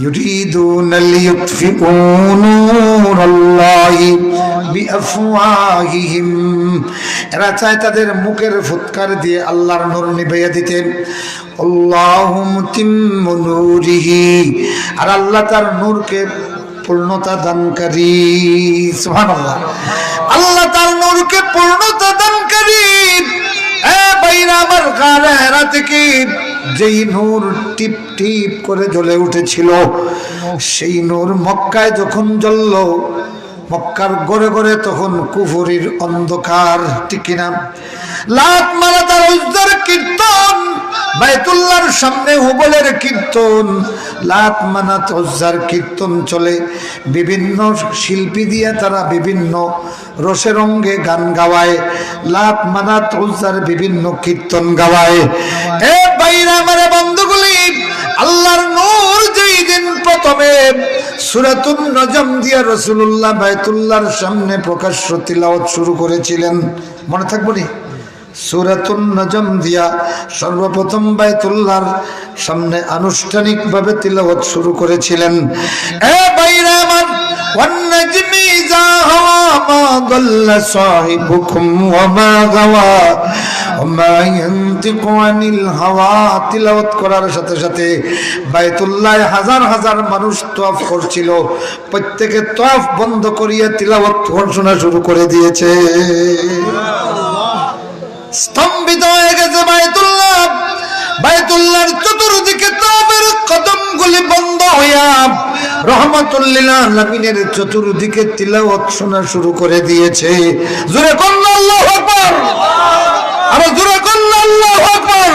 [SPEAKER 1] يريدون ليطفئوا نور الله بأفواههم, এরা চায় তাদের মুখের ফুৎকার দিয়ে আল্লাহর নূর নিভাইয়া দিতেন। আল্লাহু মুতিম্মু নূরিহি, আর আল্লাহ তার নূরকে পূর্ণতা দানকারী। সুবহানাল্লাহ, আল্লাহ তার নূরকে পূর্ণতা দানকারী। বাইরা আমার গায়ে হেরা থেকে যেই নূর টিপ টিপ করে জ্বলে উঠেছিল, সেই নূর মক্কায় যখন জ্বলল, মক্কার গড়ে গড়ে তখন কুফরির অন্ধকার, ঠিক কিনা? লাত মানাত আর উজ্জার কীর্তন, বাইতুল্লাহর সামনে হুবলের কীর্তন, লাত মানাত উজ্জার কীর্তন চলে। বিভিন্ন শিল্পী দিয়ে তারা বিভিন্ন রসে রঙ্গে গান গাওয়ায়, লাত মানাত উজ্জার বিভিন্ন কীর্তন গাওয়ায়। এ বাইরা আমার বন্ধুগুলি, আল্লাহর নূর যেই দিন প্রথমে সূরাতুন নজম দিয়া রাসূলুল্লাহ বাইতুল্লাহর সামনে প্রকাশ্য তিলাওয়াত শুরু করেছিলেন, মনে থাকবো নি? সূরাতুন নজম দিয়া সর্বপ্রথম বাইতুল্লাহর সামনে আনুষ্ঠানিকভাবে তিলাওয়াত শুরু করেছিলেন। এ বাইরা আমার, ওয়ান নাজমি ইযা হাওয়া মা দাল্লা সাহিবুকুম ওয়া মা গাওয়া ওয়া মা ইয়ানতিকু আনিল হাওয়া, তিলাওয়াত করার সাথে সাথে বাইতুল্লাহে হাজার হাজার মানুষ তওয়াফ করছিল, প্রত্যেকে তওয়াফ বন্ধ করিয়া তিলাওয়াত ঘোষণা শুরু করে দিয়েছে। স্তম্ভিত হয়ে গেছে বাইতুল্লাহ, বাইতুল্লাহর চতুর্দিকে তাওয়াফের কদমগুলি বন্ধ হইয়া রহমাতুল লিল আলামিনের চতুর্দিকে তিলাওয়াত শোনা শুরু করে দিয়েছে। জোরে বলুন আল্লাহু আকবার, আর জোরে বলুন আল্লাহু আকবার।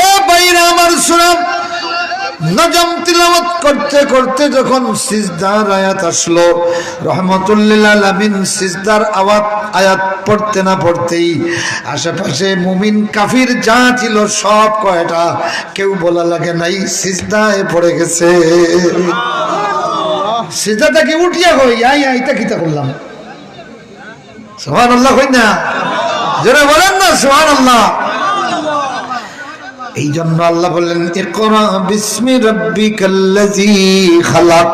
[SPEAKER 1] এ ভাইরা আমার শুনুন, নজম তিলাওয়াত করতে করতে যখন সিজদার আয়াত আসলো, রহমাতুল লিল আলামিন সিজদার আয়াত পড়তে না পড়তেই আশেপাশে মুমিন কাফির যা ছিল সব কয়টা, কেউ বলা লাগে নাই, সিজদায় পড়ে গেছে। সিজদা কি উঠিয়া কই আই আইতা কিতা করলাম? সুবহানাল্লাহ কই না? জোরে বলেন না সুবহানাল্লাহ। এই জন্য আল্লাহ বললেন ইকরা বিসমি রাব্বিকাল্লাযী খালাক।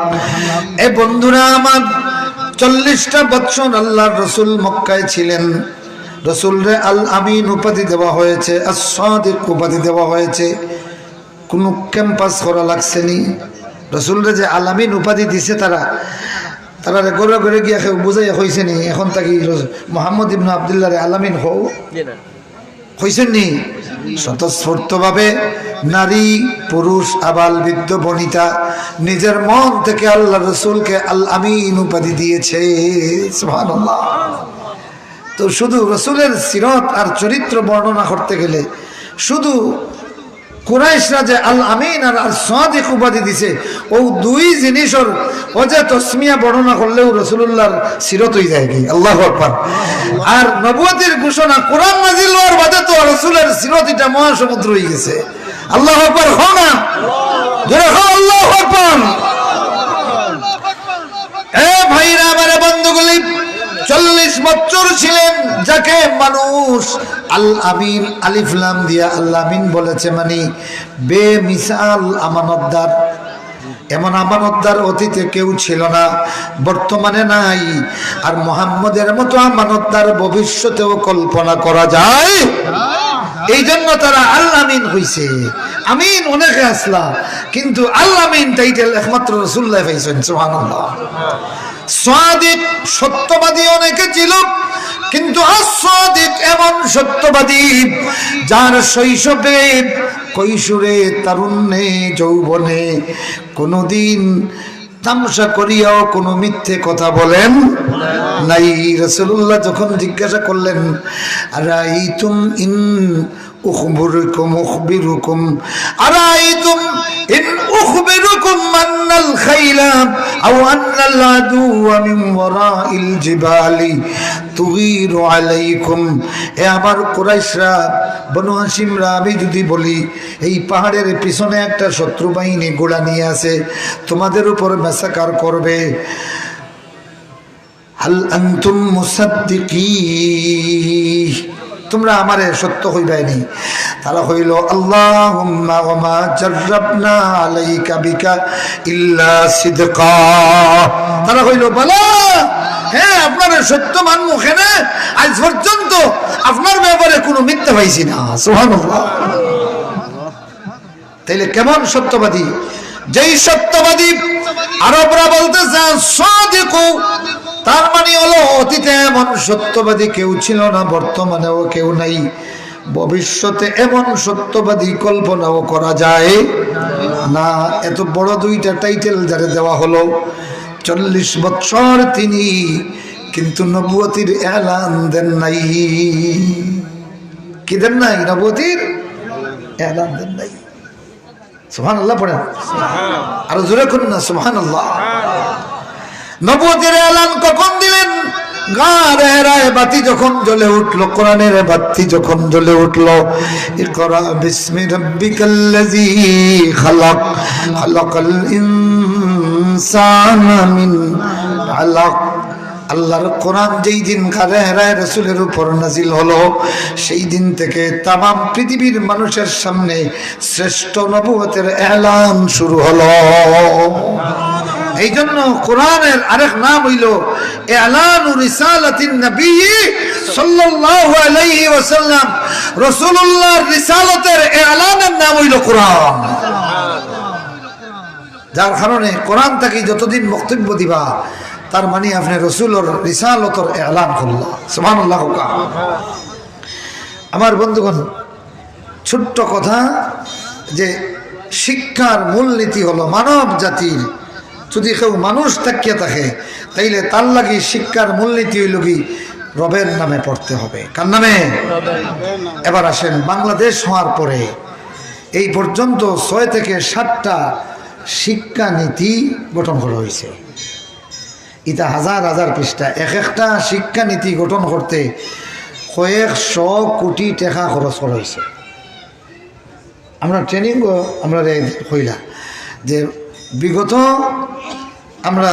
[SPEAKER 1] এ বন্ধুরা আমার, 40টা বছর আল্লাহর রাসূল মক্কায় ছিলেন। রাসূলরে আল আমিন উপাধি দেওয়া হয়েছে, as-সাদিক উপাধি দেওয়া হয়েছে। কোনো ক্যাম্পাস করা লাগছে নি। রাসূলরে যে আল আমিন উপাধি দিছে, তারা ঘরে ঘরে গিয়া কেউ বুঝাইয়া হয়েছে নি এখন তাকে মুহাম্মদ ইবনে আব্দুল্লাহ রে আল আমিন হও হয়েছেন নি? স্বতঃস্ফূর্তভাবে নারী পুরুষ আবাল বৃদ্ধ বনিতা নিজের মন থেকে আল্লাহ রসুলকে আল আমিন উপাধি দিয়েছে। সুবহানাল্লাহ। তো শুধু রসুলের সিরত আর চরিত্র বর্ণনা করতে গেলে শুধু কুরাইশরা যে আল আমিন আর আল সাদিক উপাধি দিছে, ও দুই জিনিসের ওজে তসমিয়া বর্ণনা করলেও রাসূলুল্লাহর সিরত হয়ে যায় কি? আল্লাহু আকবার। আর নবুয়তের ঘোষণা কোরআন নাজিল হওয়ার বাদে তো রাসূলের সিরত এটা মহাসমুদ্র হয়ে গেছে। আল্লাহু আকবার। হো না জোরে হো আল্লাহু আকবার। এ ভাইরা আমার বন্ধুগুলি, 40 বছর ছিলেন যাকে মানুষ আল আমিন আলিফ লাম দিয়া আল আমিন বলেছে, মানে বেমিসাল আমানতদার। এমন আমানতদার অতীতে কেউ ছিল না, বর্তমানে নাই, আর মুহাম্মদের মতো আমানতদার ভবিষ্যতেও কল্পনা করা যায়। এই জন্য তারা আল আমিন হইছে। আমিন অনেকে আসলা, কিন্তু আল আমিন টাইটেল একমাত্র রাসূলুল্লাহ পাইছেন। সুবহানাল্লাহ। সাদিক সত্যবাদী অনেকে ছিল, কিন্তু আস-সাদিক এমন সত্যবাদী যার শৈশবে কৈশোরে তারুণ্যে যৌবনে কোনোদিন তামসা করিয়াও কোনো মিথ্যে কথা বলেন নাই। রাসূলুল্লাহ যখন জিজ্ঞাসা করলেন আরাইতুম ইন উখবিরুকুম আরাইতুম ইন উখবিরুকুম يغركم أن الخيل أو أن العدو من وراء الجبال تغير عليكم এ আমার কুরাইশরা বনু হাশিমরা আমি যদি বলি এই পাহাড়ের পিছনে একটা শত্রু বাহিনী গোলা নিয়ে আছে তোমাদের উপর ম্যাসাকার করবে হাল আনতুম মুসাদ্দিকিন তোমরা আমারে সত্য হইবাইনি তারা হইল আল্লাহুম্মা ওয়া মা জাররাবনা আলাইকা বিকা ইল্লা সিদকা তারা হইল বলা হ্যাঁ আপনারা সত্য মানমু কেনে আজ পর্যন্ত আপনার ব্যাপারে কোনো মিথ্যা পাইছি না সুবহানাল্লাহ তাইলে কেমন সত্যবাদী যেই সত্যবাদী আরবরা বলতেছে সাদিকু তার মানে হলো অতীতে এমন সত্যবাদী কেউ ছিল না বর্তমানেও কেউ নাই ভবিষ্যতে এমন সত্যবাদী কল্পনাও করা যায় না এত বড় দুইটা টাইটেল যারে দেওয়া হলো 40 বছর তিনি কিন্তু নবুয়তির এলান দেন নাই কি দেন নাই নবুয়তির এলান দেন নাই সুবহানাল্লাহ পড়েন আর জোরে করুন না সুবহানাল্লাহ নবুয়তের এলান কখন দিলেন গায়ে বাতি যখন জ্বলে উঠলো কোরআনের বাতি যখন জ্বলে উঠলো ইকরা বিসমি রাব্বিকাল্লাযী খালাক খালাকাল ইনসানা মিন আলাক আল্লাহর কোরআন যেই দিন গায়ে রাসূলের উপর নাজিল হলো সেই দিন থেকে তামাম পৃথিবীর মানুষের সামনে শ্রেষ্ঠ নবুয়তের এলান শুরু হলো এই জন্য কোরআনের আরেক নাম হইল ইলানু রিসালাতিন নবী সাল্লাল্লাহু আলাইহি ওয়াসাল্লাম রাসূলুল্লাহর রিসালাতের ইলানের নাম হইল কোরআন যার কারণে কোরআন থেকে যতদিন বক্তব্য দিবা তার মানে আপনি রাসূলের রিসালাতের ইলান করলা সুবহানাল্লাহ আমার বন্ধুগণ ছোট্ট কথা যে শিক্ষার মূলনীতি হলো মানব জাতির যদি কেউ মানুষ তাকিয়ে থাকে তাইলে তার লাগি শিক্ষার মূলনীতি হইল কি রবের নামে পড়তে হবে কার নামে এবার আসেন বাংলাদেশ হওয়ার পরে এই পর্যন্ত 6 থেকে 7টা শিক্ষা নীতি গঠন করা হয়েছে এটা হাজার হাজার পৃষ্ঠা এক একটা শিক্ষা নীতি গঠন করতে কয়েকশো কোটি টাকা খরচ করা হয়েছে আমরা ট্রেনিং আমরা হইলা যে বিগত আমরা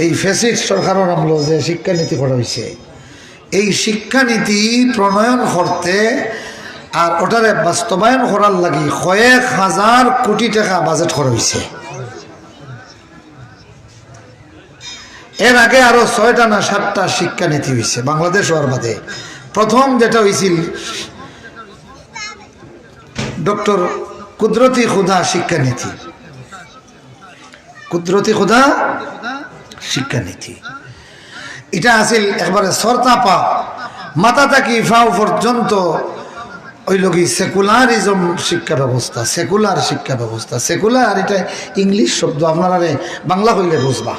[SPEAKER 1] এই ফ্যাসিস্ট সরকারের আমলো যে শিক্ষানীতি করা হয়েছে এই শিক্ষানীতি প্রণয়ন করতে আর ওটারে বাস্তবায়ন করার লাগি কয়েক হাজার কোটি টাকা বাজেট করা হয়েছে এর আগে আরো 6টা না 7টা শিক্ষানীতি হয়েছে বাংলাদেশ হওয়ার বাদে প্রথম যেটা হয়েছিল ডক্টর কুদরতি খুদা শিক্ষানীতি কুদরতি খুদা শিক্ষানীতি এটা আছিল একবারে সরতাপা মাথা থাকি ফাও পর্যন্ত ওই লোক সেকুলারিজম শিক্ষা ব্যবস্থা সেকুলার শিক্ষা ব্যবস্থা সেকুলার এটা ইংলিশ শব্দ আপনারা বাংলা কইলে বুঝবা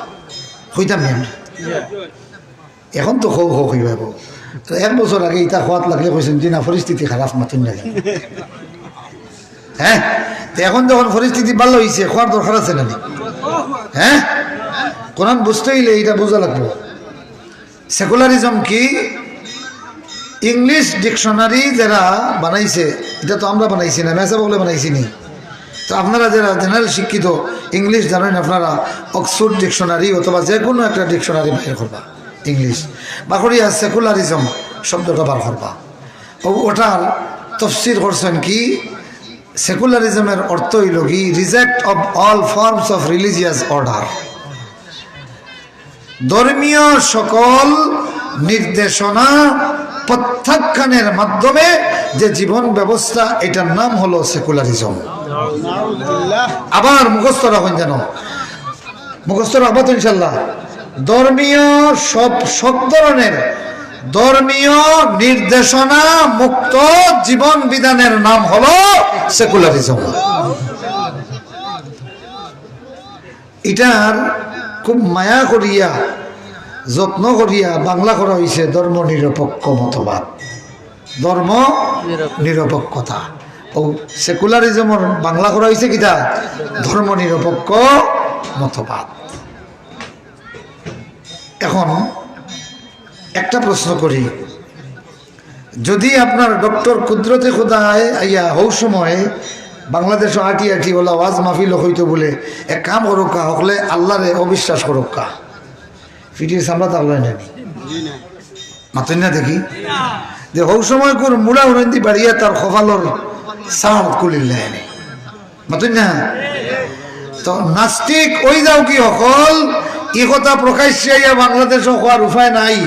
[SPEAKER 1] হইতাম আমরা এখন তো হো হো হইব 1 বছর আগে ইটা খোয়াত লাগলে কইছেন যে না পরিস্থিতি খারাপ মাতুন না হ্যাঁ এখন যখন পরিস্থিতি ভালো হয়েছে খোয়ার দরকার আছে না হ্যাঁ কোরআন বুঝতে হইলে এটা বোঝা লাগবে সেকুলারিজম কি ইংলিশ ডিকশনারি যারা বানাইছে এটা তো আমরা বানাইছি না মেসা বলে বানাইছি নি তো আপনারা যারা জেনারেল শিক্ষিত ইংলিশ জানেন আপনারা অক্সফোর্ড ডিকশনারি অথবা যে কোনো একটা ডিকশনারি বের করবা ইংলিশ বা করিয়া সেকুলারিজম শব্দটা বার করবা ওটার তফসির করছেন কি সেকুলারিজমের অর্থ হইল কি reject of all forms of religious order ধর্মীয় সকল নির্দেশনা প্রত্যাখ্যানের মাধ্যমে যে জীবন ব্যবস্থা এটার নাম হলো সেকুলারিজম আবার মুখস্থ রাখুন যেন মুখস্থ রাখবো তো ইনশাল্লাহ ধর্মীয় সব ধরনের ধর্মীয় নির্দেশনা মুক্ত জীবন বিধানের নাম হলো সেকুলারিজম এটার খুব মায়া করিয়া যত্ন করিয়া বাংলা করা হয়েছে ধর্ম নিরপেক্ষ মতবাদ ধর্ম নিরপেক্ষতা ও সেকুলারিজমের বাংলা করা হয়েছে কিটা ধর্ম নিরপেক্ষ মতবাদ। এখন একটা প্রশ্ন করি, যদি আপনার ডক্টর কুদরতে খুদায় আইয়া হৌ সময় বাংলাদেশে আটি ওলা ওয়াজ মাহফিল হইতো বলে এক কাম করুকা হকলে আল্লাহরে অবিশ্বাস করুকা ফিটির সামলা তো আল্লাহ নেনি মাতেন না দেখি যে হৌ সময় কোন মুড়া উড়ন্তি বাড়িয়া তার কপালর সাউন্ড কুলিল্লা এনে মাতেন না। তো নাস্তিক ওই যাও কি হকল ই কথা প্রকাশ্যে আইয়া বাংলাদেশে হওয়ার উপায় নাই।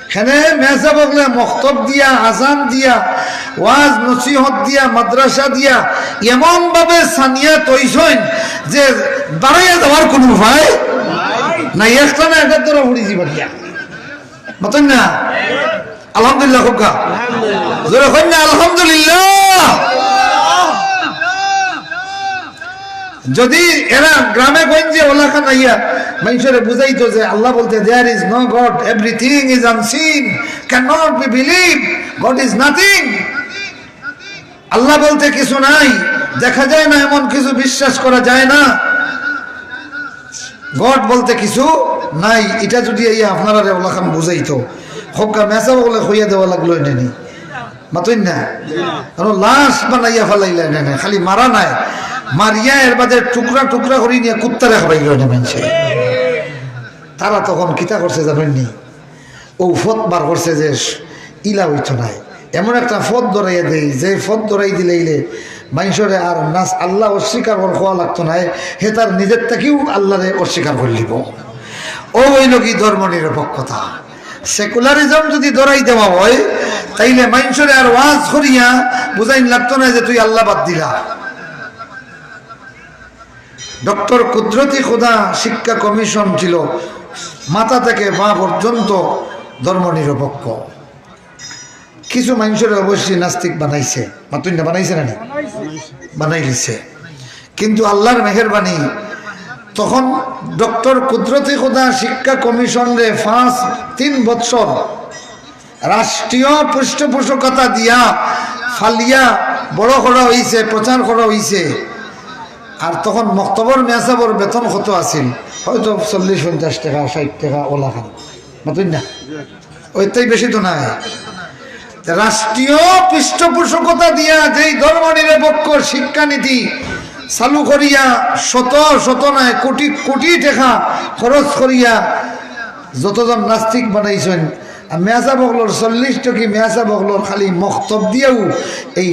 [SPEAKER 1] এখানে মেসা বগলে মক্তব দিয়া আজান দিয়া ওয়াজ নসিহত দিয়া মাদ্রাসা দিয়া এমন ভাবে সানিয়া তৈছেন যে বাড়াইয়া যাওয়ার কোন উপায় নাই। একটা না একটা তোরা উড়ি যাবা দিয়া মতন না। আলহামদুলিল্লাহ খুব জোরে কই না আলহামদুলিল্লাহ। যদি এরা গ্রামে গঞ্জে ওলাকা নাইয়া মানুষের বুঝাইতো যে আল্লাহ বলতে there is no god, everything is unseen, can not be believe, god is nothing. আল্লাহ বলতে কিছু নাই, দেখা যায় না এমন কিছু বিশ্বাস করা যায় না, গড বলতে কিছু নাই। এটা যদি এই আপনারা ওলাখান বুঝাইতো হকা মেসা বলে হইয়া দেওয়া লাগলো নেনি মাতই না। কারণ লাশ বানাইয়া ফেলাইলা নেনে, খালি মারা নাই, মারিয়া এর বাদে টুকরা টুকরা করে নিয়ে কুত্তারে খাবাইল নেমেছে। তারা তখন কিতা করছে জানেননি, ও ফত বার করছে যে ইলা হইতো নাই, এমন একটা ফত ধরাইয়া দেয় যে ফত ধরাই দিলে মানুষরে আর নাচ আল্লাহ অস্বীকার হওয়া লাগতো না, হে তার নিজের থেকেও আল্লাহরে অস্বীকার করে লিব। ও হইল কি ধর্ম নিরপেক্ষতা। সেকুলারিজম যদি ধরাই দেওয়া হয় তাইলে মানুষরে আর ওয়াজ করিয়া বুঝাইন লাগতো না যে তুই আল্লাহ বাদ দিলা। ডক্টর কুদরতি খুদা শিক্ষা কমিশন ছিল মাথা থেকে পা পর্যন্ত ধর্ম নিরপেক্ষ। কিছু মানুষের অবশ্যই নাস্তিক বানাইছে, মাতুন না বানাইছে না বানাই দিছে, কিন্তু আল্লাহর মেহেরবানি তখন ডক্টর কুদরতি খুদা শিক্ষা কমিশনরে 3 বছর রাষ্ট্রীয় পৃষ্ঠপোষকতা দিয়া ফালিয়া বড় করা হয়েছে, প্রচার করা হয়েছে। আর তখন মক্তবর মেসাবর বেতন কত আছিল, হয়তো 40-50 টাকা 60 টাকা ওলা খান মাতুন না, ওইটাই বেশি তো নাই। রাষ্ট্রীয় পৃষ্ঠপোষকতা দিয়া যেই ধর্ম নিরপেক্ষ শিক্ষানীতি চালু করিয়া শত নয় কোটি কোটি টাকা খরচ করিয়া যতজন নাস্তিক বানাইছেন, মেয়াজা বগলোর 40 টকি মেয়াজা বগলোর খালি মক্তব দিয়েও এই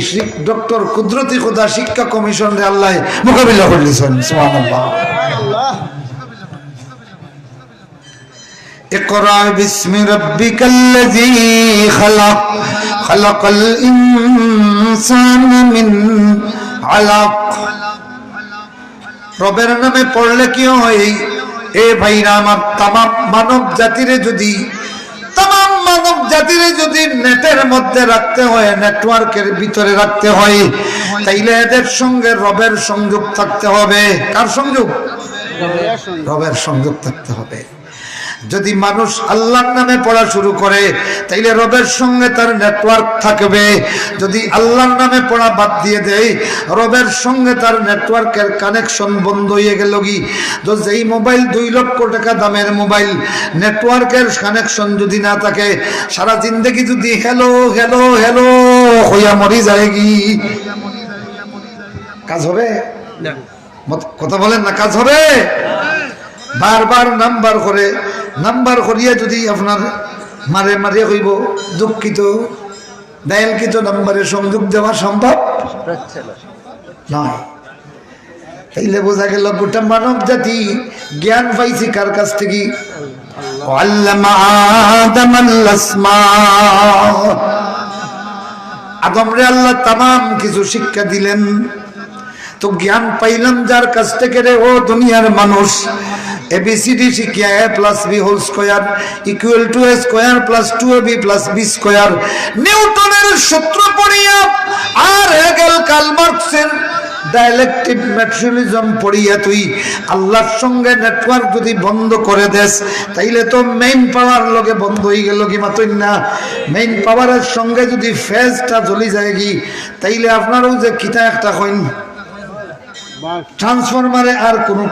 [SPEAKER 1] ডক্টর কুদরতি খুদা শিক্ষা কমিশন রে আল্লাহ মোকাবিলা করলেছেন। সুবহানাল্লাহ। ইকরা বিসমি রাব্বিকাল্লাযী খালাক, খালাকাল ইনসানা মিন আলাক। রবের নামে পড়লে কি হয় এ ভাইরা আমার, তামাম মানব জাতিরে যদি নেটের মধ্যে রাখতে হয়, নেটওয়ার্কের ভিতরে রাখতে হয়, তাইলে এদের সঙ্গে রবের সংযোগ থাকতে হবে। কার সংযোগ? রবের সংযোগ থাকতে হবে। যদি মানুষ আল্লাহর নামে পড়া শুরু করে তাইলে রবের সঙ্গে তার নেটওয়ার্ক থাকবে। যদি আল্লাহর নামে পড়া বাদ দিয়ে দেয় রবের সঙ্গে তার নেটওয়ার্কের কানেকশন বন্ধ হয়ে গেল। কি তো যেই মোবাইল 2 লক্ষ টাকা দামের মোবাইল, নেটওয়ার্কের কানেকশন যদি না থাকে, সারা জিন্দগি যদি হ্যালো হ্যালো হ্যালো হইয়া মরি যায়, কি কাজ হবে? কথা বলেন না, কাজ হবে? বারবার নাম্বার করিয়া যদি আপনার মারে হইব দুঃখিত ডায়ালকৃত নাম্বারে সংযোগ দেওয়া সম্ভব নয়। তাইলে বোঝা গেল গোটা মানব জাতি জ্ঞান পাইছি কার কাছ থেকে? আল্লামা আদমাল আসমা। আদমরে আল্লাহ তামাম কিছু শিক্ষা দিলেন। তো জ্ঞান পাইলাম যার কাছ থেকে রে ও দুনিয়ার মানুষ, ABCD শিখিয়া A+B² = A²+2AB+B²। নিউটনের সূত্র পড়িয়া আর হেগেল কার্ল মার্কসের ডাইলেক্টিভ ম্যাটেরিয়ালিজম পড়িয়া তুই আল্লাহর সঙ্গে নেটওয়ার্ক যদি বন্ধ করে দেস, তাইলে তো মেইন পাওয়ার লগে বন্ধ হয়ে গেল কি মাতই না। মেইন পাওয়ারের সঙ্গে যদি ফেজটা জ্বলি যায় কি, তাইলে আপনারও যে কিতা একটা কইন ট্রান্সফরমারে আর কোনো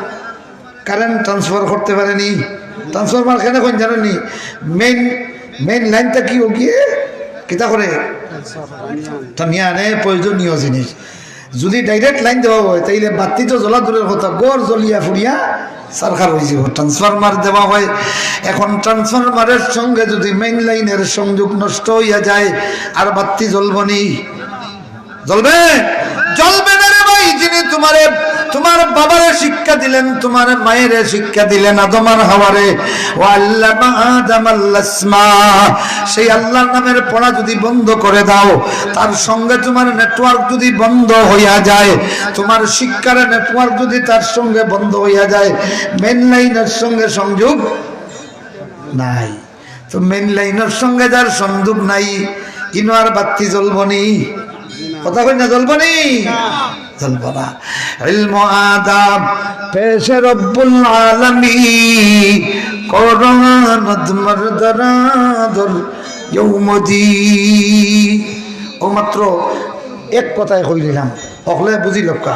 [SPEAKER 1] কারেন্ট ট্রান্সফার করতে পারেনি। ট্রান্সফরমার কেন কইন জানেনি? মেইন লাইনটা কি ও গিয়ে কিতা করে টানিয়া আনে প্রয়োজনীয় জিনিস। যদি ডাইরেক্ট লাইন দেওয়া হয় তাইলে বাতি তো জ্বলা দূরের কথা, গড় জ্বলিয়া ফুরিয়া সরকার হয়ে যাব। ট্রান্সফরমার দেওয়া হয়, এখন ট্রান্সফরমারের সঙ্গে যদি মেইন লাইনের সংযোগ নষ্ট হইয়া যায় আর বাতি জ্বলবনি? জ্বলবে? জ্বলবে না রে ভাই। যিনি তোমার বাবারে শিক্ষা দিলেন, তোমার মায়ের শিক্ষা দিলেন, আদম আর হাওয়ারে, ও আল্লামা আদামাল আসমা, সেই আল্লাহর নামের পড়া যদি বন্ধ করে দাও, তার সঙ্গে তোমার নেটওয়ার্ক যদি বন্ধ হইয়া যায়, তোমার শিক্ষার নেটওয়ার্ক যদি তার সঙ্গে বন্ধ হইয়া যায়, মেন লাইনের সঙ্গে সংযোগ নাই, তো মেন লাইনের সঙ্গে যার সংযোগ নাই, ইনো আর বাতি জ্বলবনি? কথা কই না জ্বলবনি? জ্বলবো না। ইলমু আদাব পেশে রব্বুল আলামিন, কোরআনত মর্দরাদর ইয়ৌমদ্দিন। ও মাত্র এক কথায় কই দিলাম, হকলে বুঝি লক্কা।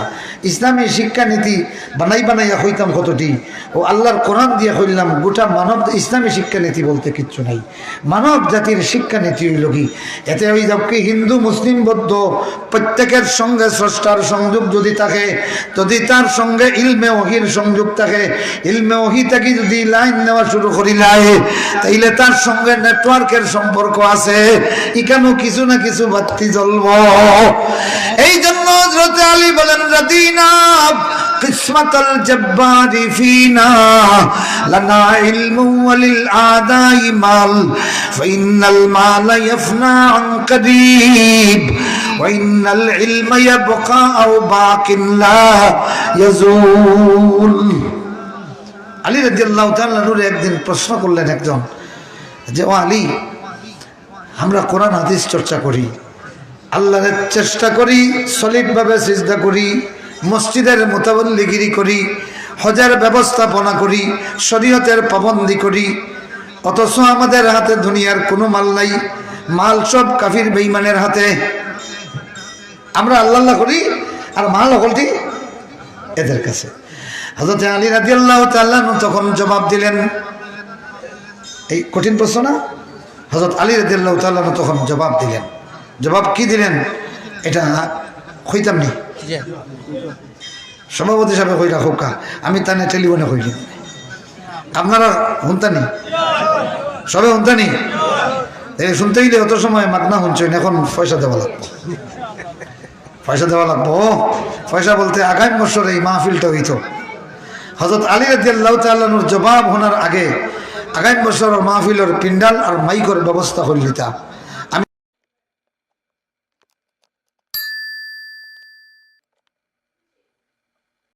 [SPEAKER 1] ইসলামী শিক্ষানীতি বানাইয়া হইতাম কতটি, ও আল্লাহর কোরআন দিয়ে হইলাম গোটা মানব। ইসলামী শিক্ষানীতি বলতে কিচ্ছু নাই, মানব জাতির শিক্ষানীতি হইল কি? এতে ওই কি হিন্দু মুসলিম বৌদ্ধ প্রত্যেকের সঙ্গে স্রষ্টার সংযোগ যদি থাকে, যদি তার সঙ্গে ইলমে ওহির সংযোগ থাকে, ইলমে ওহি থেকে যদি লাইন নেওয়া শুরু করিলায়, তাইলে তার সঙ্গে নেটওয়ার্কের সম্পর্ক আছে, এখানেও কিছু না কিছু বাতি জ্বলব। এই জন্য হযরত আলী বলেন, রাদিনা কিসমাতাল জব্বারি ফিনা লানা ইলমু ওয়ালিল আদাই মাল ফাইনাল মালা ইয়াফনা আন করিব ওয়া ইন্নাল ইলমা ইয়াবকা আও বাকিন লা ইয়াজুল। আলী রাদিয়াল্লাহু তাআলা নূরে একদিন প্রশ্ন করলেন একজন, যে ও আলী, আমরা কোরআন হাদিস চর্চা করি, আল্লাহর চেষ্টা করি, সলিডভাবে সিজদা করি, মসজিদের মোতাবল্লিগিরি করি, হজের ব্যবস্থাপনা করি, শরীয়তের পাবন্দি করি, অথচ আমাদের হাতে দুনিয়ার কোনো মাল নাই, মাল সব কাফির বেঈমানের হাতে। আমরা আল্লাহ করি আর মাল হকলটি এদের কাছে। হযরত আলী রাদিয়াল্লাহু তাআলা তখন জবাব দিলেন, এই কঠিন প্রশ্ন না? হযরত আলী রাদিয়াল্লাহু তাআলা তখন জবাব দিলেন। জবাব কি দিলেন এটা কইতাম নি, সভাপতি সাহেব কইরা খোকা, আমি তানে টেলিফোনে কইলি, আপনারা শুনতানি, সবে শুনতানি, শুনতে গেলে অত সময় মাগনা শুনছেন, এখন পয়সা দেওয়া লাগবো, পয়সা দেওয়া লাগবো। পয়সা বলতে আগামী বছর এই মাহফিলটা হইত। হযরত আলী রাদিয়াল্লাহু তাআলার জবাব শোনার আগে আগামী বছর মাহফিলের পিন্ডাল আর মাইকের ব্যবস্থা করে নিতাম।